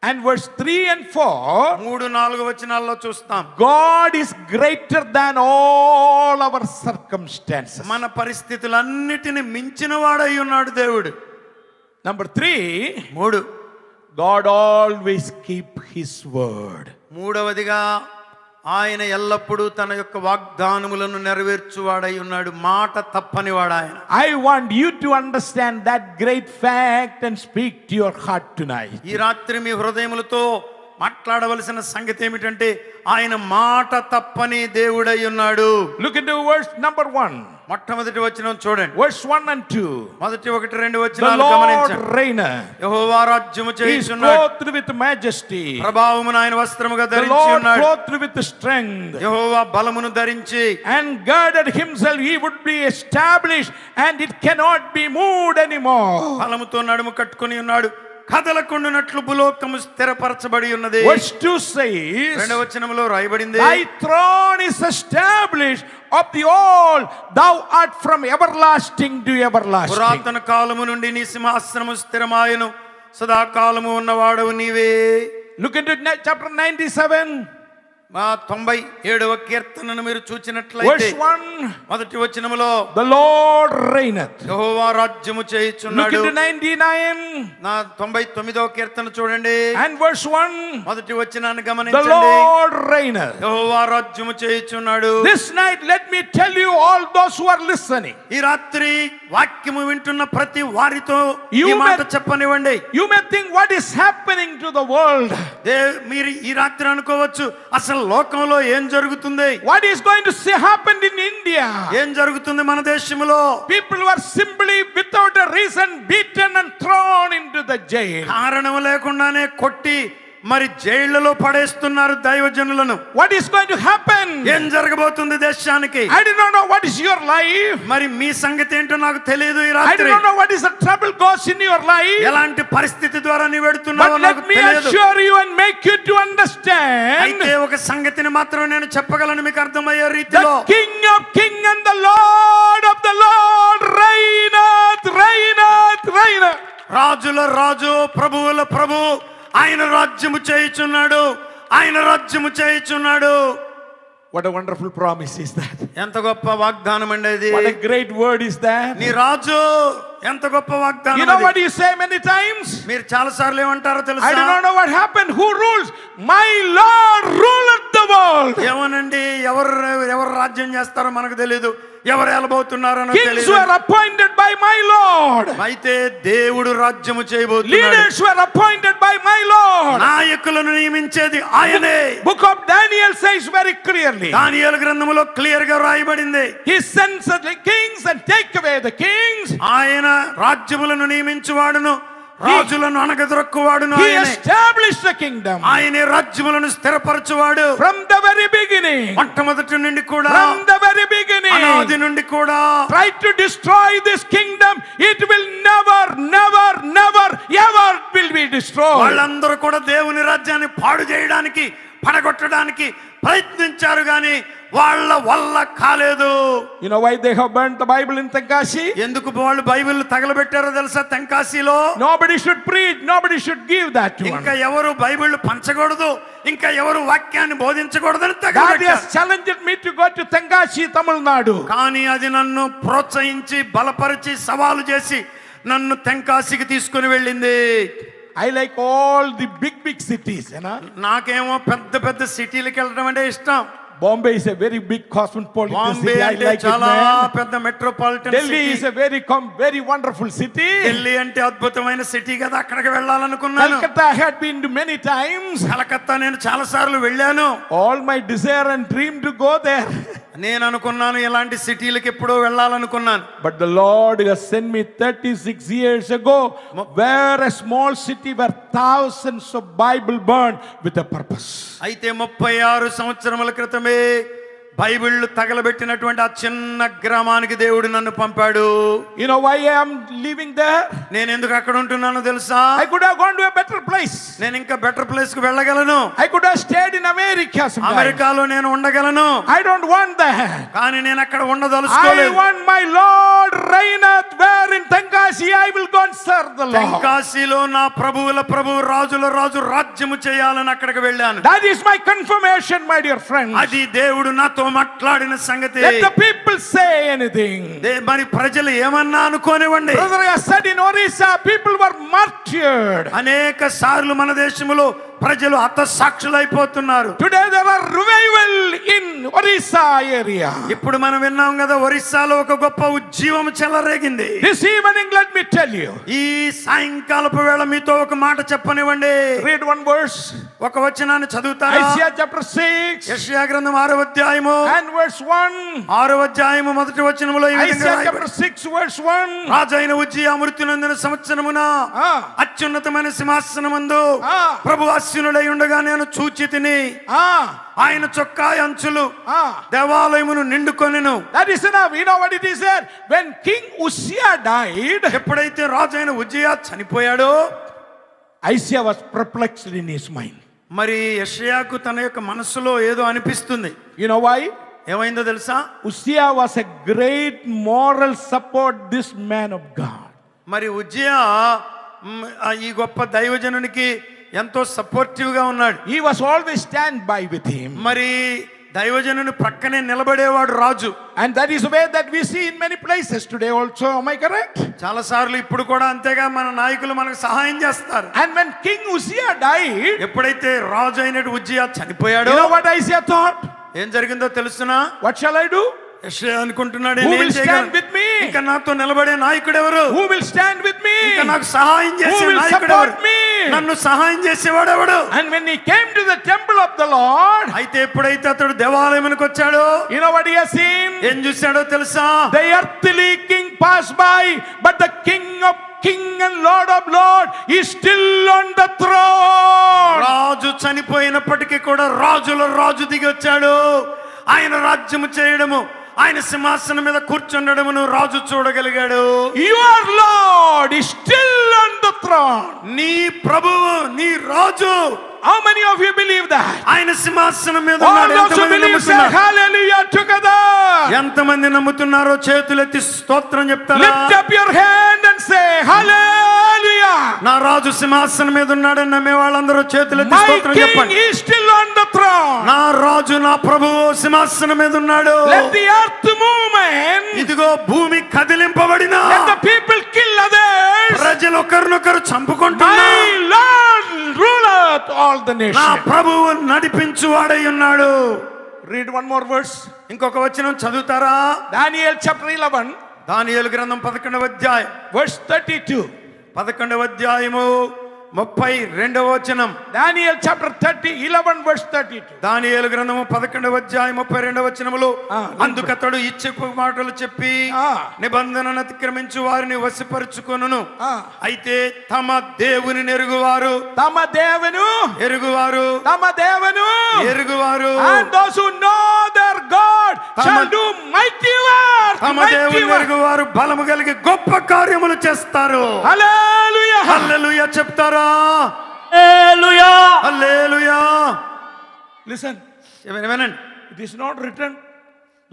and verse 3 and 4, 3-4 వచనాల్లో చూస్తాం. God is greater than all our circumstances. మన పరిస్థితులన్నిటిని మించిన వాడై ఉన్నాడు దేవుడు. Number 3, 3, God always keep his word. మూడవదిగా ఆయన ఎల్లప్పుడూ తన యొక్క వాగ్దానములను నెరవేర్చువాడై ఉన్నాడు. మాట తప్పని వాడు ఆయన. I want you to understand that great fact and speak to your heart tonight. ఈ రాత్రి మీ హృదయములతో మాట్లాడవలసిన సంగతి ఏమిటంటే ఆయన మాట తప్పని దేవుడై ఉన్నాడు. Look into verse number 1. మొట్టమొదటి వచనం చూడండి. Verse 1 and 2. మొదటి 1-2 The వచనాలు Lord గమనించండి. reigneth. యెహోవా రాజ్యము He is చేయుచున్నాడు. clothed with majesty. ప్రభావమును ఆయన వస్త్రముగా The ధరించి Lord ఉన్నాడు. clothed with strength. యెహోవా బలమును ధరించి And girded himself, he would be established, and it cannot be moved anymore. బలముతో నడుము కట్టుకొని ఉన్నాడు. కదలకుండునట్లు భూలోకము స్థిరపరచబడి ఉన్నది. Verse 2 says, 2వ వచనములో రాయబడింది, Thy throne is established of the old, thou art from everlasting to everlasting. పురాతన కాలము నుండి నీ సింహాసనము స్థిరమాయను, సదాకాలము ఉన్నవాడవు నీవే. Look into chapter 97, మా 97వ కీర్తనను మీరు చూచినట్లయితే verse 1. మొదటి వచనములో The Lord reigneth. యెహోవా రాజ్యము Look చేయుచున్నాడు. into 99 నా 99వ కీర్తన చూడండి. and verse 1. మొదటి వచనాన్ని The గమనించండి. Lord reigneth. యెహోవా రాజ్యము చేయుచున్నాడు. This night, let me tell you, all those who are listening, ఈ రాత్రి వాక్యము వింటున్న ప్రతి వారితో You ఈ మాట may- చెప్పనివ్వండి. you may think, what is happening to the world? మీరు ఈ రాత్రి అనుకోవచ్చు, అసలు లోకంలో ఏం జరుగుతుంది, What is going to happen in India? ఏం జరుగుతుంది మన దేశంలో. People were simply, without a reason, beaten and thrown into the jail. కారణం లేకుండానే కొట్టి మరి జైళ్లలో పడేస్తున్నారు దైవజనులను. What is going to happen? ఏం జరగబోతుంది దేశానికి? I do not know what is your life. మరి మీ సంగతి ఏంటో నాకు తెలియదు. ఈ I do రాత్రి not know what is the trouble goes in your life. ఎలాంటి పరిస్థితి ద్వారా నీ వెడుతున్నావో But నాకు let me తెలియదు. assure you and make you to understand, అయితే ఒక సంగతిని మాత్రం నేను చెప్పగలను మీకు అర్థమయ్యే రీతిలో, the King of Kings and the Lord of the Lord reigneth, reigneth, reigneth. రాజుల రాజు ప్రభువుల ప్రభు ఆయన రాజ్యము చేయుచున్నాడు. ఆయన రాజ్యము చేయుచున్నాడు. What a wonderful promise is that. ఎంత గొప్ప వాగ్దానం అండి ఇది. What a great word is that. నీ రాజు ఎంత గొప్ప You వాగ్దానం know అది. what you say many times? మీరు చాలా సార్లు ఏమంటారో I తెలుసా? do not know what happened. Who rules? My Lord ruleth the world. ఏమోనండి, ఎవరు రాజ్యం చేస్తారో మనకు తెలియదు, ఎవరు వెళ్ళబోతున్నారో Kings తెలియదు. were appointed by my Lord. అయితే దేవుడు రాజ్యము చేయబోతున్నాడు. Leaders were appointed by my Lord. నాయకులను నియమించేది ఆయనే. Book of Daniel says very clearly, దానియేలు గ్రంథములో క్లియర్ గా రాయబడింది. He sends the kings and take away the kings. ఆయన రాజ్యములను నియమించువాడును, రాజులను అణగదొరక్కువాడును He ఆయనే. established the kingdom. ఆయనే రాజ్యములను స్థిరపరచువాడు. From the very beginning, మొట్టమొదటి నుండి కూడా, from the very beginning, అనాది నుండి కూడా try to destroy this kingdom. It will never, never, never, ever will be destroyed. వాళ్ళందరూ కూడా దేవుని రాజ్యాన్ని పాడు చేయడానికి, పడగొట్టడానికి ప్రయత్నించారు గాని వాళ్ళ వల్ల కాలేదు. You know why they have burnt the Bible in Tenkasi? ఎందుకు వాళ్ళు బైబిల్ తగలబెట్టారో తెలుసా? తెంకాశీలో Nobody should preach, nobody should give that to ఇంకా one. ఎవరు బైబిల్ పంచకూడదు, ఇంకా ఎవరు వాక్యాన్ని బోధించకూడదని God తగలబెట్టారు. has challenged me to go to Tenkasi, Tamil Nadu. కానీ అది నన్ను ప్రోత్సహించి బలపరిచి సవాలు చేసి నన్ను తెంకాశీకి తీసుకుని వెళ్ళింది. I like all the big cities, you know. నాకేమో పెద్ద పెద్ద సిటీలకు వెళ్ళడం అంటే ఇష్టం. Bombay is a very big cosmopolitan Bombay city. I అంటే like it, చాలా man. పెద్ద metropolitan Delhi city. is a very wonderful city. Delhi అంటే అద్భుతమైన సిటీ కదా, అక్కడికి వెళ్ళాలనుకున్నాను. Calcutta I had been to many times. Calcutta నేను చాలా సార్లు వెళ్ళాను. All my desire and dream to go there. నేను అనుకున్నాను ఇలాంటి సిటీలకు ఎప్పుడో వెళ్ళాలనుకున్నాను. But the Lord has sent me 36 years ago, where a small city where thousands of Bible burned with a purpose. అయితే 36 సంవత్సరముల క్రితమే బైబిళ్ళు తగలబెట్టినటువంటి ఆ చిన్న గ్రామానికి దేవుడు నన్ను పంపాడు. You know why I am living there? నేను ఎందుకు అక్కడ ఉంటున్నానో తెలుసా? I could have gone to a better place. నేను ఇంకా బెటర్ ప్లేస్ కు వెళ్ళగలను. I could have stayed in America sometime. అమెరికాలో నేను ఉండగలను. I don't want that. కానీ నేను అక్కడ I ఉండదలుచుకోలేదు. want my Lord reigneth, where in Tenkasi I will go and serve the Lord. తెంకాశీలో నా ప్రభువుల ప్రభువు రాజుల రాజు రాజ్యము చేయాలని అక్కడికి వెళ్ళాను. That is my confirmation, my dear friends. అది దేవుడు నాతో మాట్లాడిన సంగతి. Let the people say anything. మరి ప్రజలు ఏమన్నా అనుకోనివ్వండి. Brother, I said in Orissa, people were martyred. అనేక సార్లు మన దేశంలో ప్రజలు హతసాక్షులైపోతున్నారు. Today there are revival in Orissa area. ఇప్పుడు మనం విన్నాం కదా, ఒరిస్సాలో ఒక గొప్ప ఉజ్జీవం చెలరేగింది. This evening, let me tell you. ఈ సాయంకాలపు వేళ మీతో ఒక మాట చెప్పనివ్వండి. Read one verse. ఒక వచనాన్ని చదువుతారా? Isaiah chapter 6 యెషయా గ్రంథం 6వ అధ్యాయము and verse 1. 6వ అధ్యాయము మొదటి వచనములో ఈ విధంగా Isaiah రాయబడింది. chapter 6 verse 1. రాజైన ఉజ్జియా మృతి నొందిన సంవత్సరమున అత్యున్నతమైన సింహాసనమందు ప్రభు ఆసీనుడై ఉండగా నేను చూచితిని. ఆయన చొక్కా అంచులు దేవాలయమును నిండుకొనెను. That is enough. You know what it is there? When King Uzziah died, ఎప్పుడైతే రాజైన Uzziah చనిపోయాడో Isaiah was perplexed in his mind. మరి యెషయాకు తన యొక్క మనసులో ఏదో అనిపిస్తుంది. You know why? ఏమైందో తెలుసా? Uzziah was a great moral support, this man of God. మరి ఉజ్జియా ఈ గొప్ప దైవజనునికి ఎంతో సపోర్టివ్ గా ఉన్నాడు. He was always stand by with him. మరి దైవజనుని ప్రక్కనే నిలబడేవాడు రాజు. And that is the way that we see in many places today also. Am I correct? చాలా సార్లు ఇప్పుడు కూడా అంతేగా, మన నాయకులు మనకు సహాయం చేస్తారు. And when King Uzziah died, ఎప్పుడైతే రాజు అయినట్టు Uzziah చనిపోయాడో, you know what Isaiah thought? ఏం జరిగిందో తెలుసునా? What shall I do? యెషయా అనుకుంటున్నాడు, Who నేను will stand చేయగలను. with me? ఇంకా నాతో నిలబడే నాయకుడు ఎవరు? Who will stand with me? ఇంకా నాకు సహాయం చేసే Who will నాయకుడు ఎవరు? support me? నన్ను సహాయం చేసేవాడు ఎవడు? And when he came to the temple of the Lord, అయితే ఎప్పుడైతే అతడు దేవాలయానికి వచ్చాడో, you know what he has seen? ఏం చూశాడో తెలుసా? The earthly king passed by, but the King of Kings and Lord of Lords is still on the throne. రాజు చనిపోయినప్పటికీ కూడా రాజుల రాజు దిగి వచ్చాడు. ఆయన రాజ్యము చేయడము, ఆయన సింహాసనం మీద కూర్చుండడమును రాజు చూడగలిగాడు. Your Lord is still on the throne. నీ ప్రభువు, నీ రాజు. How many of you believe that? ఆయన సింహాసనం మీద All ఉన్నాడు. those who ఎంతమంది believe say నమ్ముతున్నారు? hallelujah together. ఎంతమంది నమ్ముతున్నారో చేతులెత్తి స్తోత్రం చెప్తారా? Lift up your hand and say hallelujah. నా రాజు సింహాసనం మీద ఉన్నాడని నమ్మే వాళ్ళందరూ చేతులెత్తి My స్తోత్రం king చెప్పండి. is still on the throne. నా రాజు, నా ప్రభువు సింహాసనం మీద ఉన్నాడు. Let the earth move, man. ఇదిగో భూమి కదిలింపబడినా, Let the people kill others. ప్రజలు ఒకరినొకరు చంపుకుంటున్నా, My Lord ruleth all the నా nations. ప్రభువు నడిపించువాడై ఉన్నాడు. Read one more verse. ఇంకొక వచనం చదువుతారా? Daniel chapter 11 దానియేలు గ్రంథం 11వ అధ్యాయం verse 32. 11వ అధ్యాయము 32వ వచనం. Daniel chapter 11 verse 32. దానియేలు గ్రంథము 11వ అధ్యాయం 32వ వచనములో, అందుకతడు ఇచ్చకు మాటలు చెప్పి నిబంధనను అతిక్రమించు వారిని వశపరుచుకొనును. అయితే తమ దేవుని ఎరుగువారు, తమ దేవుని ఎరుగువారు and those who know their God shall do mighty works. తమ దేవుని ఎరుగువారు బలము కలిగి గొప్ప కార్యములు చేస్తారు. Hallelujah. హల్లెలూయా చెప్తారా? Hallelujah. హల్లెలూయా. Listen. వినండి, It is not written,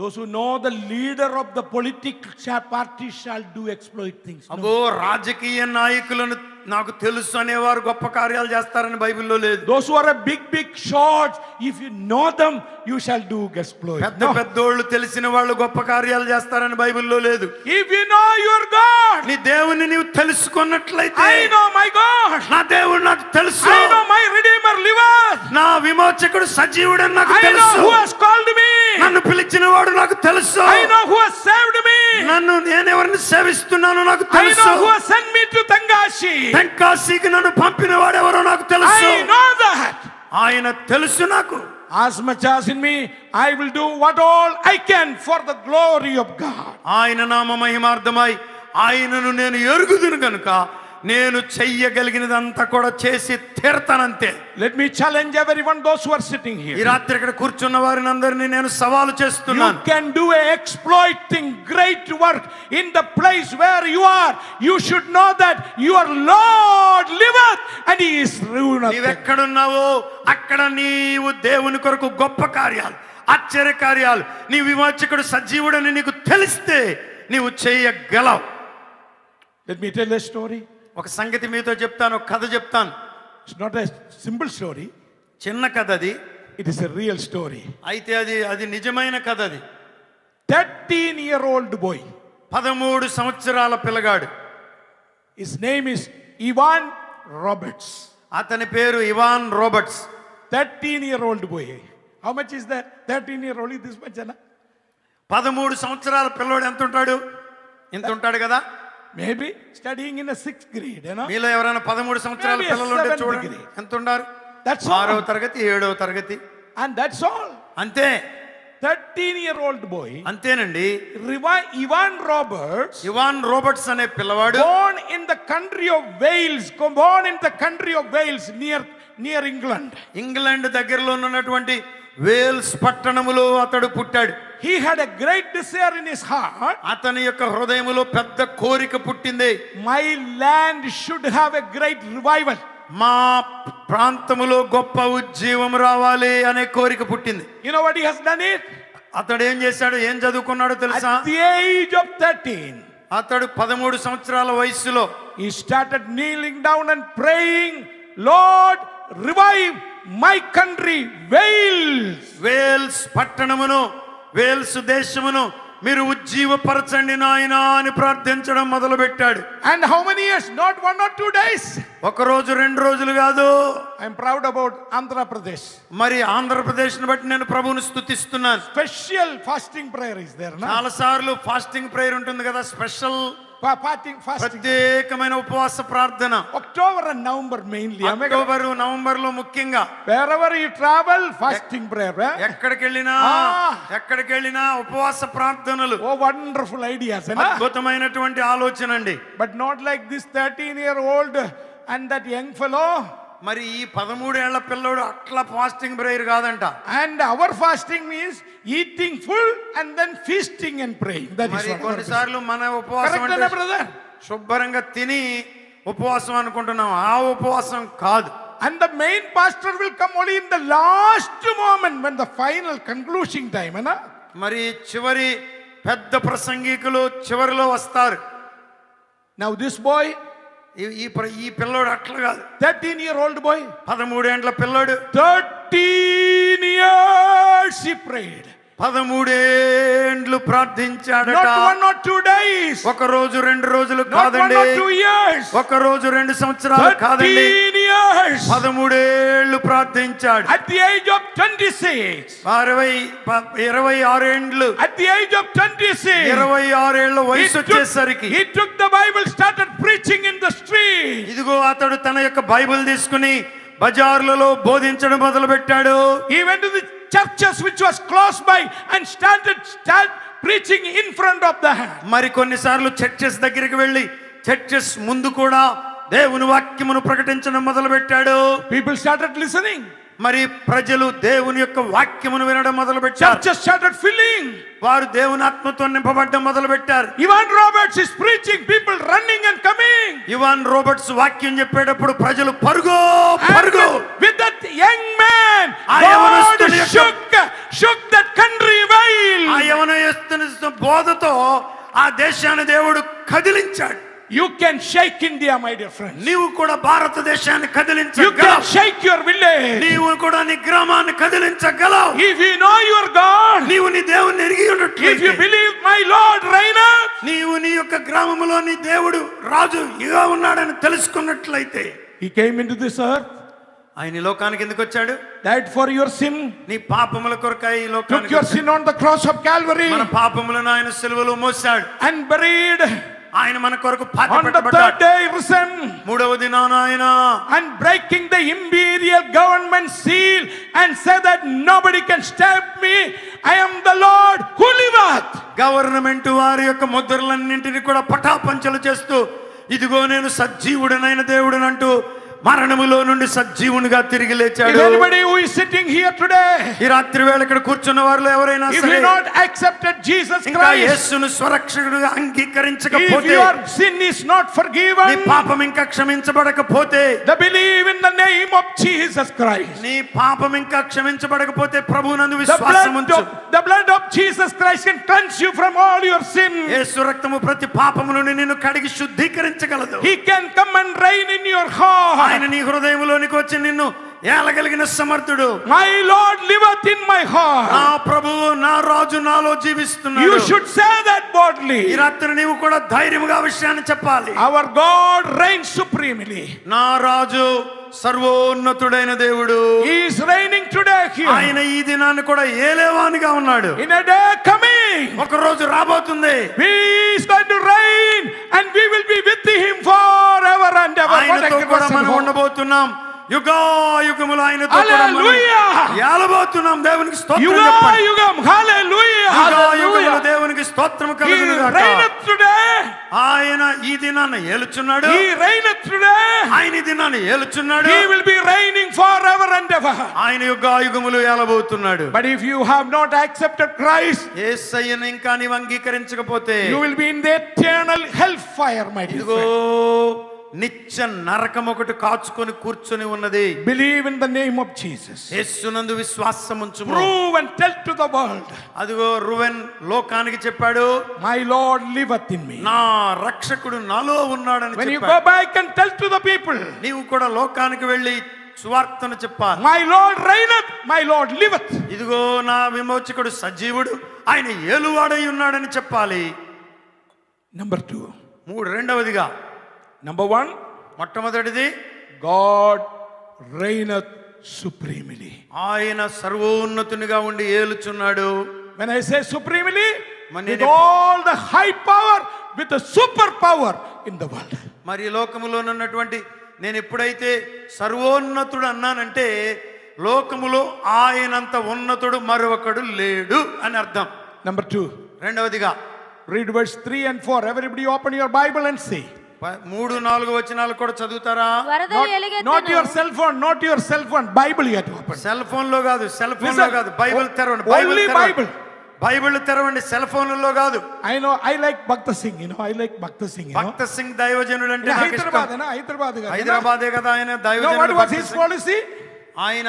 those who know the leader of the political party shall do exploit things. No. అబ్బో రాజకీయ నాయకులను నాకు తెలుసు అనేవారు గొప్ప కార్యాలు చేస్తారని బైబిల్లో లేదు. Those who are a big shots, if you know them, you shall do exploit. పెద్ద పెద్దోళ్ళు తెలిసిన వాళ్ళు గొప్ప కార్యాలు చేస్తారని బైబిల్లో లేదు. If you know your God, నీ దేవుని నీవు తెలుసుకున్నట్లయితే, I know my God, నా దేవుడు నాకు తెలుసు, I know my Redeemer liveth, నా విమోచకుడు సజీవుడని నాకు I know తెలుసు, who has called me, నన్ను పిలిచిన వాడు నాకు తెలుసు, I know who has saved me, నన్ను నేను ఎవరిని సేవిస్తున్నానో నాకు I తెలుసు, know who has sent me to Tangashi, తెంకాశీకి నన్ను పంపిన వాడెవరో నాకు తెలుసు. I know that. ఆయన తెలుసు నాకు. As much as in me, I will do what all I can for the glory of God. ఆయన నామ మహిమార్థమై ఆయనను నేను ఎరుగుదును కనుక నేను చెయ్యగలిగినదంతా కూడా చేసి తీరతానంతే. Let me challenge everyone, those who are sitting ఈ here. రాత్రి ఇక్కడ కూర్చున్న వారిని అందరినీ నేను సవాలు You చేస్తున్నాను. can do a exploiting great work in the place where you are. You should know that your Lord liveth and He is ruined. నీవెక్కడున్నావో అక్కడ నీవు దేవుని కొరకు గొప్ప కార్యాలు, ఆశ్చర్య కార్యాలు, నీ విమోచకుడు సజీవుడని నీకు తెలిస్తే నీవు చేయగలవు. Let me tell a story. ఒక సంగతి మీతో చెప్తాను, ఒక కథ చెప్తాను. It's not a simple story. చిన్న కథ అది, It is a real story. అయితే అది నిజమైన కథ. అది 13-year-old boy. 13 సంవత్సరాల పిల్లగాడు. His name is Ivan Roberts. అతని పేరు Ivan Roberts. 13-year-old boy. How much is that? 13-year-old is this much, Anna? 13 సంవత్సరాల పిల్లోడు ఎంత ఉంటాడు? ఇంత ఉంటాడు కదా. Maybe studying in a 6th grade, you know? మీలో ఎవరైనా 13 సంవత్సరాల Maybe a పిల్లలు ఉంటే 7th చూడండి degree. ఎంత ఉంటారు? That's all. 6వ తరగతి 7వ తరగతి And that's all. అంతే. 13-year-old boy, అంతేనండి. Ivan Roberts, ఇవాన్ రోబర్ట్స్ అనే పిల్లవాడు born in the country of Wales, born in the country of Wales near England. England దగ్గరలో ఉన్నటువంటి వేల్స్ పట్టణములో అతడు పుట్టాడు. He had a great desire in his heart. అతని యొక్క హృదయములో పెద్ద కోరిక పుట్టింది. My land should have a great revival. మా ప్రాంతములో గొప్ప ఉజ్జీవం రావాలి అనే కోరిక పుట్టింది. You know what he has done it? అతడు ఏం చేశాడు, ఏం చదువుకున్నాడో తెలుసా? At the age of 13, అతడు 13 సంవత్సరాల వయసులో he started kneeling down and praying, Lord, revive my country, Wales. Wales పట్టణమును, వేల్స్ దేశమును మీరు ఉజ్జీవపరచండి నాయనా అని ప్రార్థించడం మొదలు పెట్టాడు. And how many years? Not 1 or 2 days. ఒక రోజు 2 రోజులు కాదు. I'm proud about Andhra Pradesh. మరి ఆంధ్రప్రదేశ్ ని బట్టి నేను ప్రభువుని స్తుతిస్తున్నాను. Special fasting prayer is there, no? చాలా సార్లు ఫాస్టింగ్ ప్రేయర్ ఉంటుంది కదా, స్పెషల్ Fasting. ప్రత్యేకమైన ఉపవాస ప్రార్థన. October and November mainly. October నవంబర్లో ముఖ్యంగా Wherever you travel, fasting prayer. ఎక్కడికి వెళ్ళినా ఉపవాస ప్రార్థనలు. Oh, wonderful ideas, na? అద్భుతమైనటువంటి ఆలోచన అండి. But not like this 13-year-old and that young fellow. మరి ఈ 13 ఏళ్ల పిల్లోడు అట్లా ఫాస్టింగ్ ప్రేయర్ కాదంట. And our fasting means eating full and then feasting and praying. That is మరి what. కొన్నిసార్లు మన ఉపవాసం Correct, అంటే brother? శుభ్రంగా తిని ఉపవాసం అనుకుంటున్నాం. ఆ ఉపవాసం కాదు. And the main pastor will come only in the last moment when the final conclusion time, na? మరి చివరి పెద్ద ప్రసంగికులు చివరిలో వస్తారు. Now this boy, ఈ పిల్లోడు అట్లా కాదు. 13-year-old boy, 13 ఏండ్ల పిల్లోడు 13 years he prayed. 13 ఏండ్లు ప్రార్థించాడట. Not 1 or 2 days. ఒక రోజు 2 రోజులు Not 1 కాదండి. or 2 years. ఒక రోజు 2 సంవత్సరాలు కాదండి. 13 years. 13 ఏళ్ళు ప్రార్థించాడు. At the age of 26. 26 ఏండ్లు. At the age of 26. 26 ఏళ్ల వయసు వచ్చేసరికి He took the Bible, started preaching in the street. ఇదిగో అతడు తన యొక్క బైబిల్ తీసుకుని బజార్లలో బోధించడం మొదలు పెట్టాడు. He went to the churches which was close by and started preaching in front of the hand. మరి కొన్నిసార్లు చర్చెస్ దగ్గరికి వెళ్ళి చర్చెస్ ముందు కూడా దేవుని వాక్యమును ప్రకటించడం మొదలు పెట్టాడు. People started listening. మరి ప్రజలు దేవుని యొక్క వాక్యమును వినడం మొదలు పెట్టారు. Churches started filling. వారు దేవుని ఆత్మతో నింపబడడం మొదలు పెట్టారు. Ivan Roberts is preaching, people running and coming. Evan Roberts వాక్యం చెప్పేటప్పుడు ప్రజలు పరుగు And with that young man, ఆ God యవనస్తుని యొక్క shook that country while. ఆ యవనస్తుని బోధతో ఆ దేశాన్ని దేవుడు కదిలించాడు. You can shake India, my dear friends. నీవు కూడా భారతదేశాన్ని You can కదిలించగలవు. shake your village. నీవు కూడా నీ గ్రామాన్ని కదిలించగలవు. If you know your God, నీవు నీ దేవుని ఎరిగి if you ఉన్నట్లయితే, believe my Lord reigneth, నీవు నీ యొక్క గ్రామంలో నీ దేవుడు రాజు ఇగా ఉన్నాడని తెలుసుకున్నట్లయితే, he came into this earth, ఆయన ఈ లోకానికి ఎందుకు వచ్చాడు? died for your sin, నీ పాపముల కొరకై ఈ took లోకానికి your వచ్చాడు. sin on the cross of Calvary, మన పాపములను ఆయన సిలువలో మోసాడు. and buried. ఆయన మన కొరకు పాతి On the third పెట్టబడ్డాడు. day risen, మూడవ దినాన ఆయన and breaking the imperial government seal, and said that nobody can stab me. I am the Lord who liveth. Government వారి యొక్క ముద్రలన్నింటినీ కూడా పటాపంచలు చేస్తూ, ఇదిగో నేను సజీవుడనైన దేవుడనంటూ మరణములో నుండి సజీవునిగా తిరిగి If లేచాడు. anybody who is sitting here today, ఈ రాత్రి వేళ ఇక్కడ కూర్చున్న వారిలో ఎవరైనా if సరే you not accepted Jesus ఇంకా Christ, యేసును స్వరక్షకుడిగా if అంగీకరించకపోతే, your sin is not నీ forgiven, పాపం ఇంకా క్షమించబడకపోతే, the believe in the name of Jesus Christ. నీ పాపం ఇంకా క్షమించబడకపోతే ప్రభువునందు The విశ్వాసం blood, ఉంచు. the blood of Jesus Christ can cleanse you from all your sin. యేసు రక్తము ప్రతి పాపము నుండి నిన్ను కడిగి శుద్ధీకరించగలదు. He can come and reign in your heart. ఆయన నీ హృదయంలోనికి వచ్చి నిన్ను ఏలగలిగిన సమర్థుడు. My Lord liveth in my heart. నా ప్రభువు నా రాజు నాలో జీవిస్తున్నాడు. You should say that boldly. ఈ రాత్రి నీవు కూడా ధైర్యముగా ఆ విషయాన్ని చెప్పాలి. Our God reigns supremely. నా రాజు సర్వోన్నతుడైన దేవుడు. He is reigning today here. ఆయన ఈ దినాన్ని కూడా ఏలేవానిగా ఉన్నాడు. In a day coming, ఒక రోజు రాబోతుంది. He is going to reign, and we will be with Him forever and ever. ఆయనతో కూడా మనం ఉండబోతున్నాం. యుగాయుగములు ఆయనతో కూడా మనం Hallelujah. ఏలబోతున్నాం. దేవునికి స్తోత్రం Yuga చెప్పండి. yugam, hallelujah, యుగాయుగములు hallelujah. దేవునికి స్తోత్రం He కలుగును గాక. reigneth today. ఆయన ఈ దినాన్ని ఏలుచున్నాడు. He reigneth today. ఆయన ఈ దినాన్ని ఏలుచున్నాడు. He will be reigning forever and ever. ఆయన యుగాయుగములు ఏలబోతున్నాడు. But if you have not accepted Christ, యేసయ్యను ఇంకా నీవు అంగీకరించకపోతే, you will be in the eternal hellfire, my dear ఇదిగో friend. నిత్య నరకం ఒకటి కాచుకొని కూర్చొని ఉన్నది. Believe in the name of Jesus. యేసునందు విశ్వాసం ఉంచుము. Prove and tell to the world, అదిగో రువెన్ లోకానికి చెప్పాడు, my Lord liveth in me. నా రక్షకుడు నాలో ఉన్నాడని When you చెప్పాడు. go back and tell to the people, నీవు కూడా లోకానికి వెళ్ళి సువార్తను చెప్పాలి. my Lord reigneth, my Lord liveth. ఇదిగో నా విమోచకుడు సజీవుడు, ఆయన ఏలువాడై ఉన్నాడని చెప్పాలి. Number 2. రెండవదిగా, Number 1, మొట్టమొదటిది, God reigneth supremely. ఆయన సర్వోన్నతునిగా ఉండి ఏలుచున్నాడు. When I say supremely, Man, with it- all the high power, with the super power in the world. మరి లోకములో ఉన్నటువంటి నేను ఎప్పుడైతే సర్వోన్నతుడు అన్నానంటే, లోకములో ఆయనంత ఉన్నతుడు మరొకడు లేడు అని అర్థం. Number 2, రెండవదిగా, read verse 3 and 4. Everybody open your Bible and see. 3-4 వచనాలు కూడా చదువుతారా? వరదలు Not ఎలుగెత్తును. your cell phone, not your cell phone. Bible you have to open. Cell phone లో కాదు, సెల్ ఫోన్ లో Listen, కాదు, బైబిల్ తెరవండి. only Bible. బైబిల్ తెరవండి, సెల్ ఫోన్లలో కాదు. I know, I like Bhakta Singh, I like Bhakta Singh, భక్త సింగ్ దైవజనుడు అంటే నాకు Hyderabad, ఇష్టం. Hyderabad. హైదరాబాదే కదా ఆయన No, what దైవజనుడు. was Bhakta his Singh. policy? ఆయన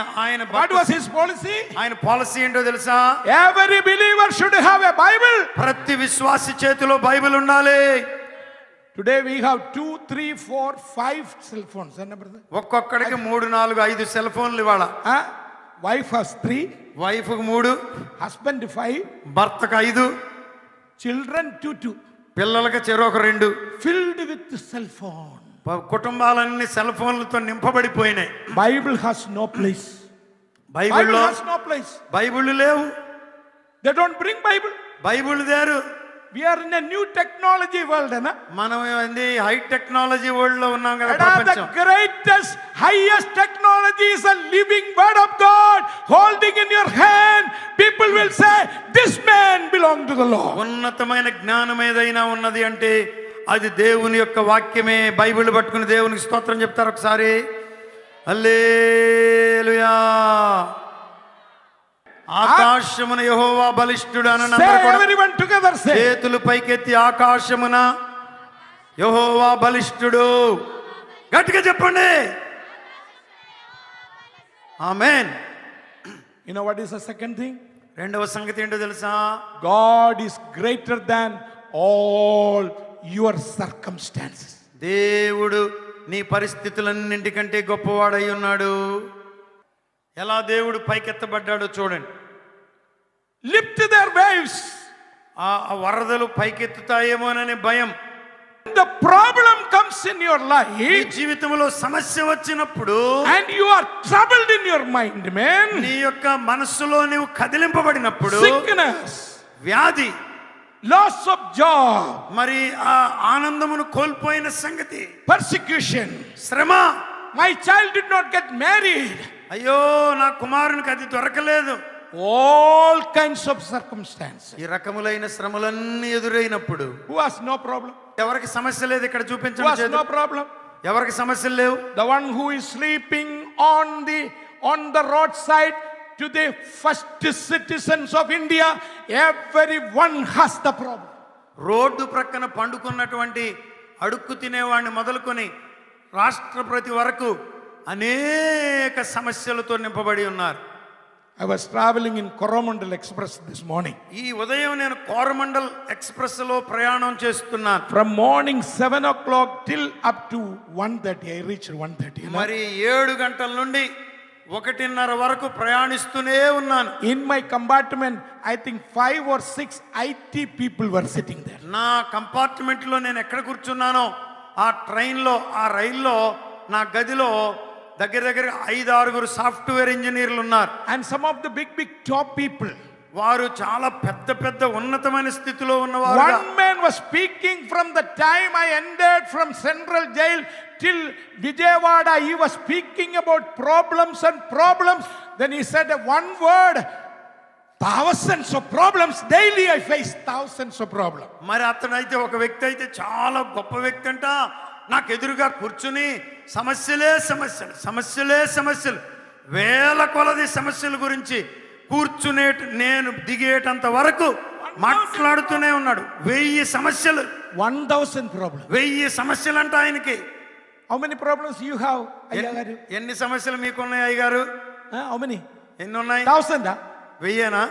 What was his policy? ఆయన పాలసీ ఏంటో తెలుసా? Every believer should have a Bible. ప్రతి విశ్వాసి చేతిలో బైబిల్ ఉండాలి. Today we have 2, 3, 4, 5 cell phones. ఒక్కొక్కడికి 3, 4, 5 సెల్ ఫోన్లు ఇవాళ. Wife has 3, వైఫ్ కు 3, husband 5, భర్తకు 5, children 2. పిల్లలకి చెరొక 2. Filled with cell phone. కుటుంబాలన్నీ సెల్ ఫోన్లతో నింపబడిపోయినాయి. Bible has no place. Bible బైబిల్లో has no place. బైబిల్ లేవు. They don't bring Bible. Bible దేరు. We are in a new technology world, మనం ఏంది హై టెక్నాలజీ వరల్డ్ లో ఉన్నాం కదా. And the ప్రపంచం greatest, highest technology is a living word of God holding in your hand. People will say, this man belongs to the Lord. ఉన్నతమైన జ్ఞానం ఏదైనా ఉన్నది అంటే అది దేవుని యొక్క వాక్యమే. బైబిల్ పట్టుకుని దేవునికి స్తోత్రం చెప్తారు ఒకసారి. హల్లెలూయా. ఆకాశమున యెహోవా బలిష్ఠుడు అని Say everyone together, say. చేతులు పైకెత్తి ఆకాశమున యెహోవా బలిష్ఠుడు. గట్టిగా చెప్పండి. ఆమేన్. You know what is the second thing? రెండవ సంగతి ఏంటో తెలుసా? God is greater than all your circumstances. దేవుడు నీ పరిస్థితులన్నింటికంటే గొప్పవాడై ఉన్నాడు. ఎలా దేవుడు పైకెత్తబడ్డాడో చూడండి. Lift their waves. ఆ వరదలు పైకెత్తుతాయేమోననే భయం. The problem comes in your ఈ life జీవితంలో సమస్య వచ్చినప్పుడు and you are troubled in your mind, man. నీ యొక్క మనస్సులో నీవు కదిలింపబడినప్పుడు Sickness, వ్యాధి, loss of job, మరి ఆ ఆనందమును కోల్పోయిన సంగతి, persecution. శ్రమ, My child did not get married. అయ్యో నా కుమారునికి అది దొరకలేదు, All kinds of circumstances. ఈ రకములైన శ్రమలన్నీ ఎదురైనప్పుడు Who has no problem? ఎవరికి సమస్య లేదు? ఇక్కడ Who చూపించండి has చేతులు. no problem? ఎవరికి సమస్యలు లేవు? The one who is sleeping on the roadside to the first citizens of India, everyone has the problem. Road ప్రక్కన పండుకున్నటువంటి అడుక్కు తినేవాడిని మొదలుకొని రాష్ట్రపతి వరకు అనేక సమస్యలతో నింపబడి ఉన్నారు. I was traveling in Coromandel Express this morning. ఈ ఉదయం నేను కోరమండల్ ఎక్స్ప్రెస్ లో ప్రయాణం చేస్తున్నాను. From morning 7 o'clock till up to 1:30. I reached 1:30. మరి 7 గంటల నుండి 1:30 వరకు ప్రయాణిస్తూనే ఉన్నాను. In my compartment, I think 5 or 6 IT people were sitting there. నా కంపార్ట్మెంట్ లో నేను ఎక్కడ కూర్చున్నానో ఆ ట్రైన్లో, ఆ రైల్లో, నా గదిలో దగ్గర 5-6 సాఫ్ట్వేర్ ఇంజనీర్లు ఉన్నారు. And some of the big top people. వారు చాలా పెద్ద ఉన్నతమైన స్థితిలో ఉన్నవారు. One man was speaking from the time I entered from Central Jail till Vijayawada. He was speaking about problems and problems. Then he said one word, thousands of problems. Daily I face thousands of problems. మరి అతనైతే ఒక వ్యక్తి అయితే చాలా గొప్ప వ్యక్తి అంట. నాకు ఎదురుగా కూర్చుని సమస్యలు వేల కొలది సమస్యల గురించి కూర్చునే నేను దిగేటంత వరకు మాట్లాడుతూనే ఉన్నాడు. 1000 సమస్యలు, 1000 problems. 1000 సమస్యలు అంట ఆయనకి. How many problems you have, Ayyagaru? ఎన్ని సమస్యలు మీకున్నాయి అయ్యగారు? How many? ఎన్ని ఉన్నాయి? 1000. 1000నా?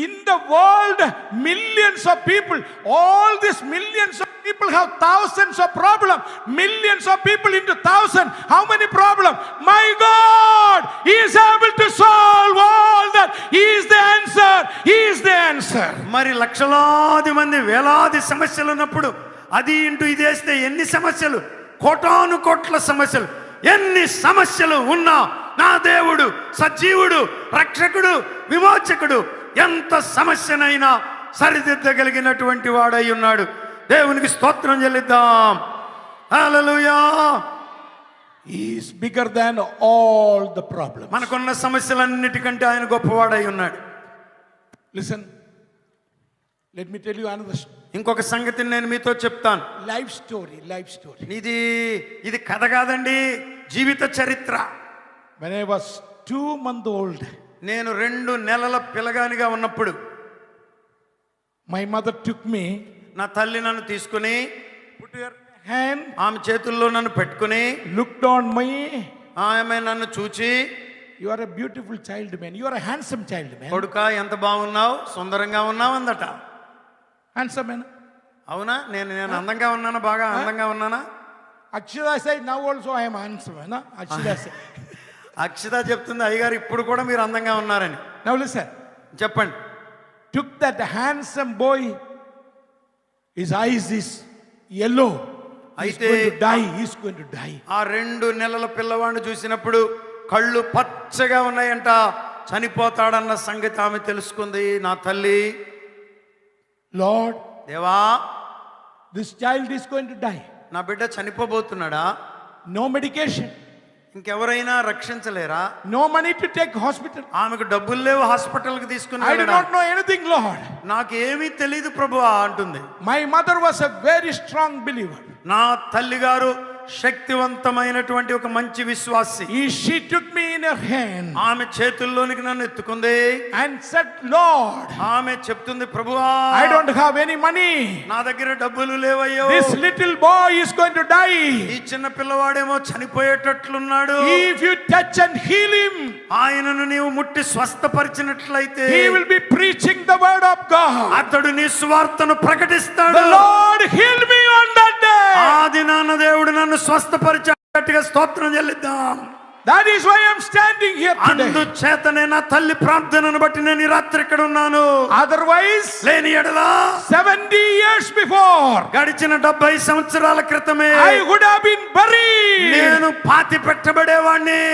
In the world, millions of people, all these millions of people have thousands of problems. Millions of people into 1000. How many problems? My God, He is able to solve all that. He is the answer. He is the answer. మరి లక్షలాది మంది, వేలాది సమస్యలు ఉన్నప్పుడు అది into ఇది వేస్తే ఎన్ని సమస్యలు? కోటాను కోట్ల సమస్యలు. ఎన్ని సమస్యలు ఉన్నా నా దేవుడు సజీవుడు, రక్షకుడు, విమోచకుడు. ఎంత సమస్యనైనా సరిదిద్దగలిగినటువంటి వాడై ఉన్నాడు. దేవునికి స్తోత్రం చెల్లిద్దాం. హల్లెలూయా. He is bigger than all the problems. మనకున్న సమస్యలన్నిటికంటే ఆయన గొప్పవాడై ఉన్నాడు. Listen, let me tell you another ఇంకొక సంగతిని నేను మీతో చెప్తాను. life story. ఇది కథ కాదండి, జీవిత చరిత్ర. When I was 2 months old, నేను 2 నెలల పిల్లగానిగా ఉన్నప్పుడు my mother took me, నా తల్లి నన్ను తీసుకుని put your hand, ఆమె చేతుల్లో నన్ను పెట్టుకుని looked on me. ఆమె నన్ను చూచి, You are a beautiful child, man. You are a handsome child, man. కొడుకా ఎంత బాగున్నావు, సుందరంగా ఉన్నావు అందట. Handsome, man. అవునా? నేను అందంగా ఉన్నానా? బాగా అందంగా ఉన్నానా? Akshita said, now also I am handsome, man. Akshita said. Akshita చెప్తుంది, అయ్యగారు ఇప్పుడు కూడా మీరు అందంగా ఉన్నారని. Now listen. చెప్పండి. Took that handsome boy, his eyes is yellow. He's అయితే going to die. He's going to die. ఆ 2 నెలల పిల్లవాడిని చూసినప్పుడు కళ్ళు పచ్చగా ఉన్నాయంట. చనిపోతాడన్న సంగతి ఆమె తెలుసుకుంది. నా తల్లి, Lord, దేవా, this child is going to die. నా బిడ్డ చనిపోబోతున్నాడా? No medication. ఇంకెవరైనా రక్షించలేరా? No money to take hospital. ఆమెకు డబ్బులు లేవు హాస్పిటల్కి తీసుకుని. I do not know anything, Lord. నాకేమీ తెలియదు ప్రభువా అంటుంది. My mother was a very strong believer. నా తల్లి గారు శక్తివంతమైనటువంటి ఒక మంచి విశ్వాసి. She took me in her hand ఆమె చేతుల్లోనికి నన్ను ఎత్తుకుంది and said, Lord, ఆమె చెప్తుంది, ప్రభువా, I don't have any money. నా దగ్గర డబ్బులు లేవయ్యో. This little boy is going to die. ఈ చిన్న పిల్లవాడేమో చనిపోయేటట్లున్నాడు. If you touch and heal him, ఆయనను నీవు ముట్టి స్వస్థపరిచినట్లయితే he will be preaching the word of God. అతడు నీ సువార్తను ప్రకటిస్తాడు. The Lord healed me on that day. ఆ దినాన దేవుడు నన్ను స్వస్థపరిచేట్టుగా స్తోత్రం చెల్లిద్దాం. That is why I am standing here today. అందుచేతనే నా తల్లి ప్రార్థనను బట్టి నేను ఈ రాత్రి ఇక్కడ ఉన్నాను. Otherwise, లేని ఎడల 70 years before, గడిచిన 70 సంవత్సరాల క్రితమే I would have been buried. నేను పాతి పెట్టబడేవాణ్ణి.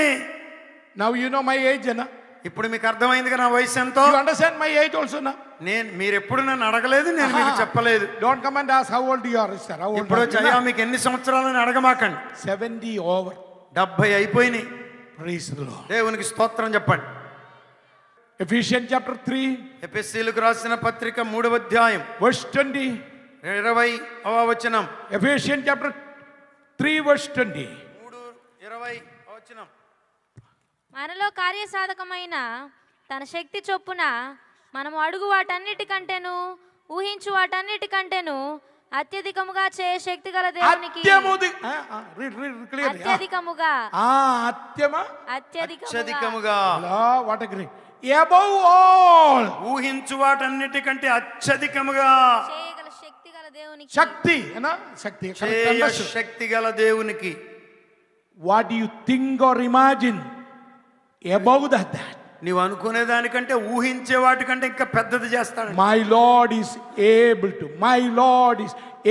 Now you know my age, na? ఇప్పుడు మీకు అర్థమైంది కదా నా వయసు ఎంతో. You understand my age also, na? మీరు ఎప్పుడు నన్ను అడగలేదు, నేను మీకు చెప్పలేదు. Don't come and ask how old you are, sir. How old ఇప్పుడు are you? జయ మీకు ఎన్ని సంవత్సరాలని అడగమాకండి. 70 over. 70 అయిపోయినాయి. Praise the Lord. దేవునికి స్తోత్రం చెప్పండి. Ephesians chapter 3, ఎఫెసీయులకు రాసిన పత్రిక 3వ అధ్యాయం verse 20. 20వ వచనం. Ephesians chapter 3, verse 20. 3:20 వచనం. మనలో కార్యసాధకమైన తన శక్తి చొప్పున మనము అడుగు వాటన్నిటికంటేను ఊహించు వాటన్నిటికంటేను అత్యధికముగా చేయ శక్తి గల దేవునికి అత్యధికముగా అత్యధికముగా what a great above all ఊహించు వాటన్నిటికంటే అత్యధికముగా చేయగల శక్తి గల దేవునికి శక్తి అనా శక్తి చేయ శక్తి గల దేవునికి. what do you think or imagine above that నీవు అనుకునే దానికంటే ఊహించే వాటికంటే ఇంకా పెద్దది చేస్తాడు. my lord is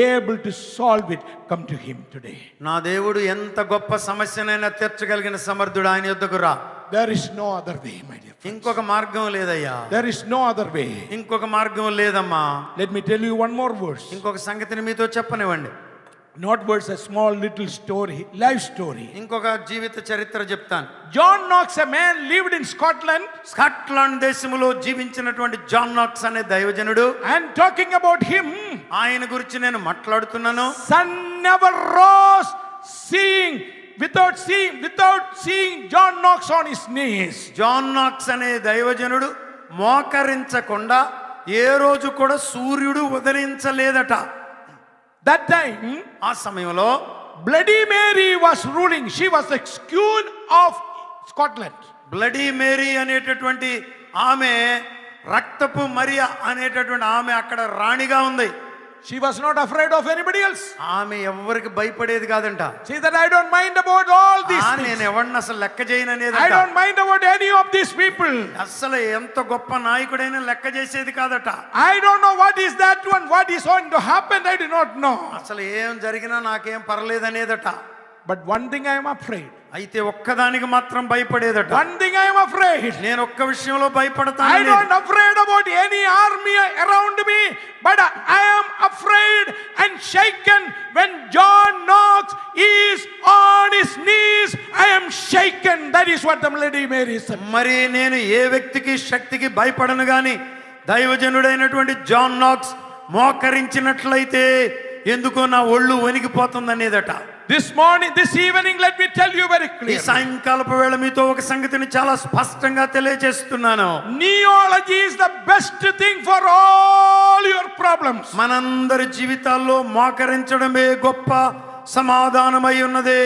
able to solve it. Come to him today. నా దేవుడు ఎంత గొప్ప సమస్యనైనా తీర్చగలిగిన సమర్థుడు. ఆయన యొద్దకు రా. there is no other way, my dear friends. ఇంకొక మార్గం లేదయ్యా. there is no other way. ఇంకొక మార్గం లేదమ్మా. let me tell you one more verse. ఇంకొక సంగతిని మీతో చెప్పనివ్వండి. not verse, a small little story, life story. ఇంకొక జీవిత చరిత్ర చెప్తాను. John Knox, a man lived in Scotland. Scotland దేశములో జీవించినటువంటి జాన్ నాక్స్ అనే దైవజనుడు. and talking about him, ఆయన గురించి నేను మాట్లాడుతున్నాను. sun never rose without seeing John Knox on his knees. John Knox అనే దైవజనుడు మోకరించకుండా ఏ రోజు కూడా సూర్యుడు ఉదయించలేదట. that time, ఆ సమయంలో Bloody Mary was ruling. She was the queen of Scotland. Bloody Mary అనేటటువంటి ఆమె, రక్తపు మరియా అనేటటువంటి ఆమె అక్కడ రాణిగా ఉంది. she was not afraid of anybody else. ఆమె ఎవరికి భయపడేది కాదంట. See that I don't mind about all these things. నేను ఎవరిని అసలు లెక్క చేయననేది. I don't mind about any of these people. అసలు ఎంత గొప్ప నాయకుడైనా లెక్క చేసేది కాదట. I don't know what is that one, what is going to happen, I do not know. అసలు ఏం జరిగినా నాకేం పర్లేదనేదట. but one thing I am afraid. అయితే ఒక్కదానికి మాత్రం భయపడేదట. one thing I am afraid. నేను ఒక్క విషయంలో భయపడతాను. I don't afraid about any army around me, but I am afraid and shaken when John Knox is on his knees. I am shaken. That is what the Lady Mary said. మరి నేను ఏ వ్యక్తికి శక్తికి భయపడను గాని దైవజనుడైనటువంటి John నాక్స్ మోకరించినట్లయితే ఎందుకో నా ఒళ్ళు వణికిపోతుందనేదట. this evening, let me tell you very ఈ clearly. సాయంకాలపు వేళ మీతో ఒక సంగతిని చాలా స్పష్టంగా తెలియజేస్తున్నాను. Neology is the best thing for all your problems. మనందరి జీవితాల్లో మోకరించడమే గొప్ప సమాధానమై ఉన్నది.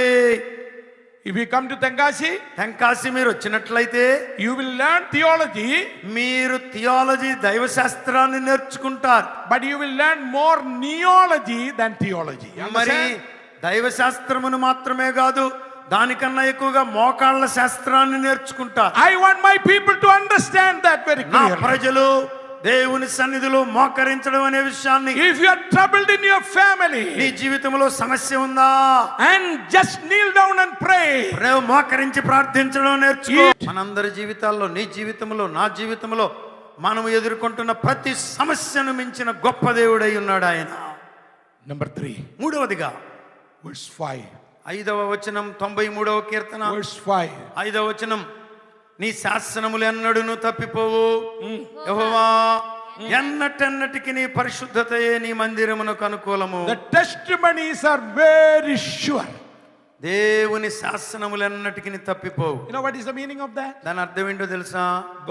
if you come to Tenkasi మీరు వచ్చినట్లయితే you will learn theology, మీరు థియాలజీ దైవశాస్త్రాన్ని నేర్చుకుంటారు. but you will learn more neology than theology. మరి దైవశాస్త్రమును మాత్రమే కాదు, దానికన్నా ఎక్కువగా మోకాళ్ళ శాస్త్రాన్ని నేర్చుకుంటారు. I want my people to understand that very నా clearly. ప్రజలు దేవుని సన్నిధిలో మోకరించడం అనే విషయాన్ని, if you are troubled in your family నీ జీవితంలో సమస్య ఉందా, and just kneel down and pray, మోకరించి ప్రార్థించడం నేర్చుకో. మనందరి జీవితాల్లో, నీ జీవితంలో, నా జీవితంలో మనం ఎదుర్కొంటున్న ప్రతి సమస్యను మించిన గొప్ప దేవుడై ఉన్నాడు ఆయన. number 3, మూడవదిగా verse 5, 5వ వచనం, 93వ కీర్తన verse 5, 5వ వచనం. నీ శాసనములు ఎన్నడును తప్పిపోవు యెహోవా, ఎన్నటెన్నటికి నీ పరిశుద్ధతయే నీ మందిరమునకు అనుకూలము. the testimonies are very sure. దేవుని శాసనములన్నిటికీ తప్పిపోవు. You know what is the meaning of that? దాని అర్థం ఏంటో తెలుసా?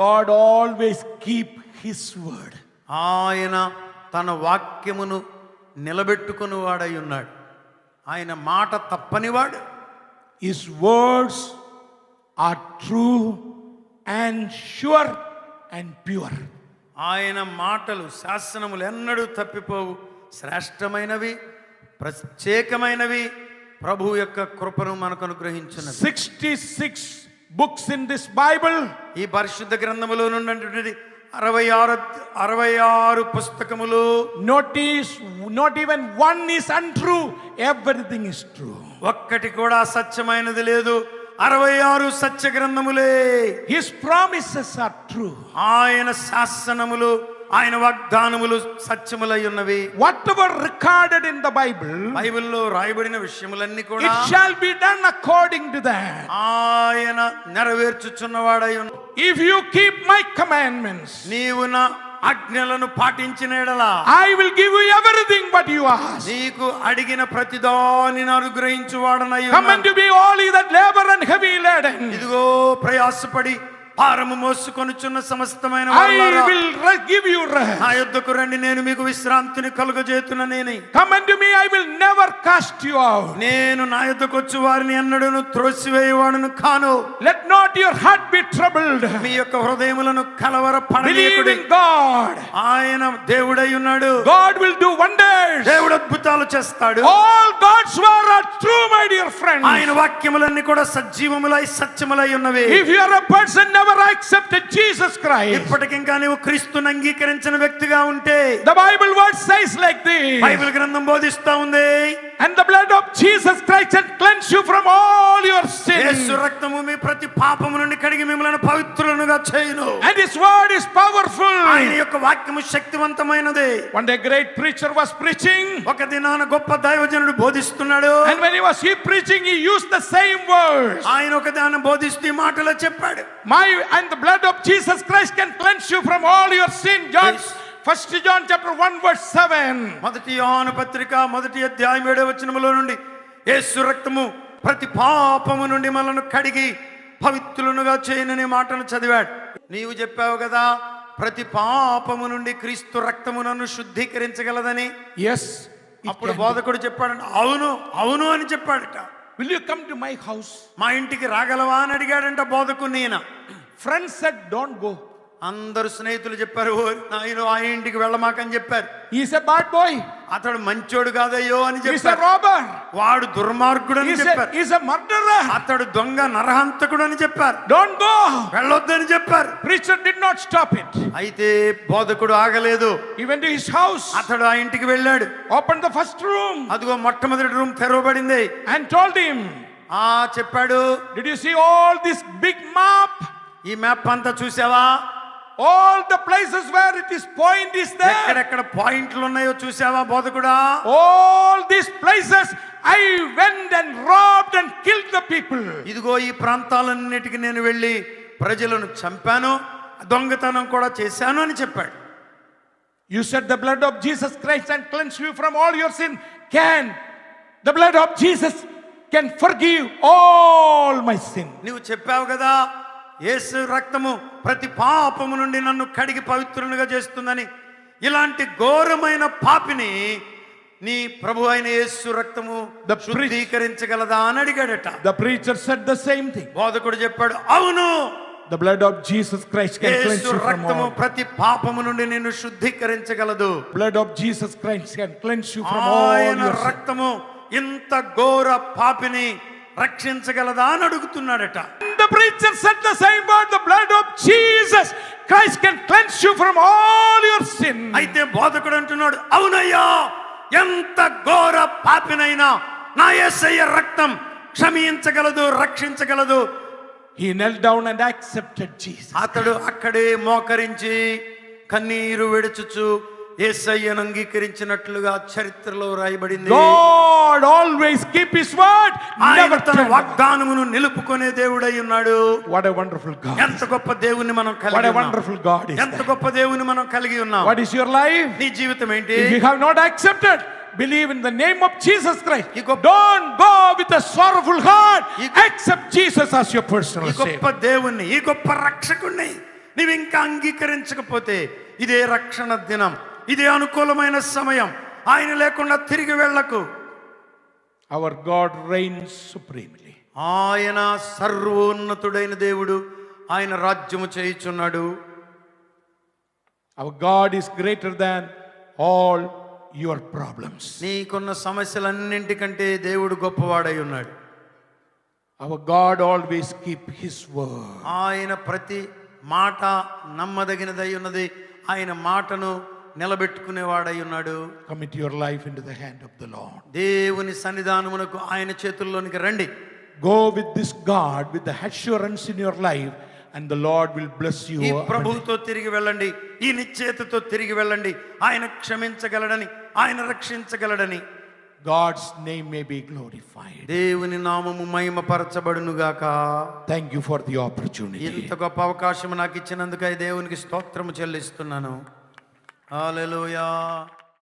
God always keep his word. ఆయన తన వాక్యమును నిలబెట్టుకుని వాడై ఉన్నాడు. ఆయన మాట తప్పనివాడు. His words are true and sure and pure. ఆయన మాటలు శాసనములు ఎన్నడూ తప్పిపోవు, శ్రేష్టమైనవి, ప్రత్యేకమైనవి, ప్రభు యొక్క కృపను మనకు అనుగ్రహించున్నది. 66 books in this Bible. ఈ పరిశుద్ధ గ్రంథములో నుండి 66 పుస్తకములు. Notice, not even one is untrue. Everything is true. ఒక్కటి కూడా సత్యమైనది లేదు. 66 సత్య గ్రంథములే. His promises are true. ఆయన శాసనములు, ఆయన వాగ్దానములు సత్యములై ఉన్నవి. Whatever recorded in the Bible, బైబిల్లో రాయబడిన విషయములన్నీ కూడా it shall be done according to that. ఆయన నెరవేర్చుచున్నవాడై ఉన్నాడు. If you keep my commandments, నీవు నా ఆజ్ఞలను పాటించిన యెడల I will give you everything what you ask. నీకు అడిగిన ప్రతిదానిని అనుగ్రహించువాడనై Come ఉన్నాడు. unto me all ye that labor and heavy laden, ఇదిగో ప్రయాసపడి భారము మోసుకొనుచున్న సమస్తమైన I వారులారా, will give you rest. నా యొద్దకు రండి, నేను మీకు విశ్రాంతిని కలుగజేతునని. Come unto me, I will never cast you out. నేను నా యొద్దకు వచ్చి వారిని ఎన్నడూను త్రోసివేయవాడును కాను. Let not your heart be troubled. మీ యొక్క హృదయములను Believe కలవరపడనీయకుడి. in God. ఆయన దేవుడై ఉన్నాడు. God will do wonders. దేవుడు అద్భుతాలు చేస్తాడు. All God's word are true, my dear friends. ఆయన వాక్యములన్నీ కూడా సజీవములై సత్యములై ఉన్నవి. If you are a person never accepted Jesus Christ, ఇప్పటికింకా నీవు క్రీస్తుని అంగీకరించిన వ్యక్తిగా ఉంటే the Bible word says like this, Bible గ్రంథం బోధిస్తా ఉంది, and the blood of Jesus Christ shall cleanse you from all your sins, యేసు రక్తము మీ ప్రతి పాపము నుండి కడిగి మిమ్మల్ని పవిత్రులుగా చేయును. and his word is powerful. ఆయన యొక్క వాక్యము శక్తివంతమైనది. One day great preacher was preaching, ఒక దినాన గొప్ప దైవజనుడు బోధిస్తున్నాడు. and when he was preaching, he used the same words. ఆయన ఒక దాన్ని బోధిస్తూ ఈ మాటలో చెప్పాడు, And the blood of Jesus Christ can cleanse you from all your sin. John, Yes. 1 John chapter 1 verse 7. మొదటి యోహాను పత్రిక 1వ అధ్యాయం 7వ వచనములో నుండి యేసు రక్తము ప్రతి పాపము నుండి మనల్ని కడిగి పవిత్రులుగా చేయననే మాటను చదివాడు. నీవు చెప్పావు కదా, ప్రతి పాపము నుండి క్రీస్తు రక్తము నన్ను శుద్ధీకరించగలదని. Yes. అప్పుడు బోధకుడు చెప్పాడు, అవును అవును అని చెప్పాడట. Will you come to my house? మా ఇంటికి రాగలవా అని అడిగాడంట బోధకుని. ఈయన Friends said, don't go. అందరు స్నేహితులు చెప్పారు, ఆయన ఆ ఇంటికి వెళ్ళమాకని చెప్పారు. He's a bad boy. అతడు మంచోడు కాదయ్యో అని He's a చెప్పారు. robber. వాడు దుర్మార్గుడు అని చెప్పారు. He's a murderer. అతడు దొంగ నరహంతకుడు అని చెప్పారు. Don't go. వెళ్ళొద్దని చెప్పారు. Preacher did not stop it. అయితే బోధకుడు ఆగలేదు. He went to his house, అతడు ఆ ఇంటికి వెళ్ళాడు. opened the first room, అదిగో మొట్టమొదటి రూమ్ తెరవబడింది. and told him, చెప్పాడు, did you see all this big map? ఈ మ్యాప్ అంతా చూసావా? All the places where it is point is there. ఎక్కడెక్కడ పాయింట్లు ఉన్నాయో చూసావా బోధకుడా? All these places I went and robbed and killed the people. ఇదిగో ఈ ప్రాంతాలన్నిటికీ నేను వెళ్ళి ప్రజలను చంపాను, దొంగతనం కూడా చేశాను అని చెప్పాడు. You said the blood of Jesus Christ and cleanse you from all your sin. The blood of Jesus can forgive all my sin. నీవు చెప్పావు కదా, యేసు రక్తము ప్రతి పాపము నుండి నన్ను కడిగి పవిత్రునిగా చేస్తుందని. ఇలాంటి ఘోరమైన పాపిని నీ ప్రభు అయిన యేసు రక్తము శుద్ధీకరించగలదా అని అడిగాడట. The preacher said the same thing. బోధకుడు చెప్పాడు, అవును, The blood of Jesus Christ can cleanse Yesu you from రక్తము all. ప్రతి పాపము నుండి నిన్ను శుద్ధీకరించగలదు. Blood of Jesus Christ can cleanse you from all ఆయన your sin. రక్తము ఇంత ఘోర పాపిని రక్షించగలదా అని అడుగుతున్నాడట. The preacher said the same word. The blood of Jesus Christ can cleanse you from all your sin. అయితే బోధకుడు అంటున్నాడు, అవునయ్యా, ఎంత ఘోర పాపినైనా నా యేసయ్య రక్తం క్షమించగలదు, రక్షించగలదు. He knelt down and accepted Jesus. అతడు అక్కడే మోకరించి కన్నీరు విడుచుచు యేసయ్యను అంగీకరించినట్లుగా చరిత్రలో రాయబడింది. God always keep his word. ఆయన Never తన turn back. వాగ్దానమును నిలుపుకునే దేవుడై ఉన్నాడు. What a wonderful God. ఎంత గొప్ప దేవుని మనం What కలిగి a ఉన్నాం. wonderful God is ఎంత that. గొప్ప దేవుని మనం కలిగి ఉన్నాం. What is your life? నీ జీవితం ఏంటి? If you have not accepted believe in the name of Jesus Christ. ఈ గొప్ప- Don't go with a sorrowful heart. ఈ- Accept Jesus as your personal ఈ గొప్ప Savior. దేవుణ్ణి, ఈ గొప్ప రక్షకుణ్ణి నీవు ఇంకా అంగీకరించకపోతే ఇదే రక్షణ దినం, ఇదే అనుకూలమైన సమయం. ఆయన లేకుండా తిరిగి వెళ్ళకు. Our God reigns supremely. ఆయన సర్వోన్నతుడైన దేవుడు, ఆయన రాజ్యము చేయుచున్నాడు. Our God is greater than all your problems. నీకున్న సమస్యలన్నింటికంటే దేవుడు గొప్పవాడై ఉన్నాడు. Our God always keep his word. ఆయన ప్రతి మాట నమ్మదగినదై ఉన్నది. ఆయన మాటను నిలబెట్టుకునేవాడై ఉన్నాడు. Commit your life into the hand of the Lord. దేవుని సన్నిధానమునకు ఆయన చేతుల్లోనికి రండి. Go with this God with the assurance in your life, and the Lord will bless you. ఈ ప్రభువుతో తిరిగి వెళ్ళండి, ఈ నిశ్చయతతో తిరిగి వెళ్ళండి. ఆయన క్షమించగలడని, ఆయన రక్షించగలడని. God's name may be glorified. దేవుని నామము మహిమపరచబడునుగాక. Thank you for the opportunity. ఇంత గొప్ప అవకాశం నాకు ఇచ్చినందుకై దేవునికి స్తోత్రము చెల్లిస్తున్నాను. హల్లెలూయా.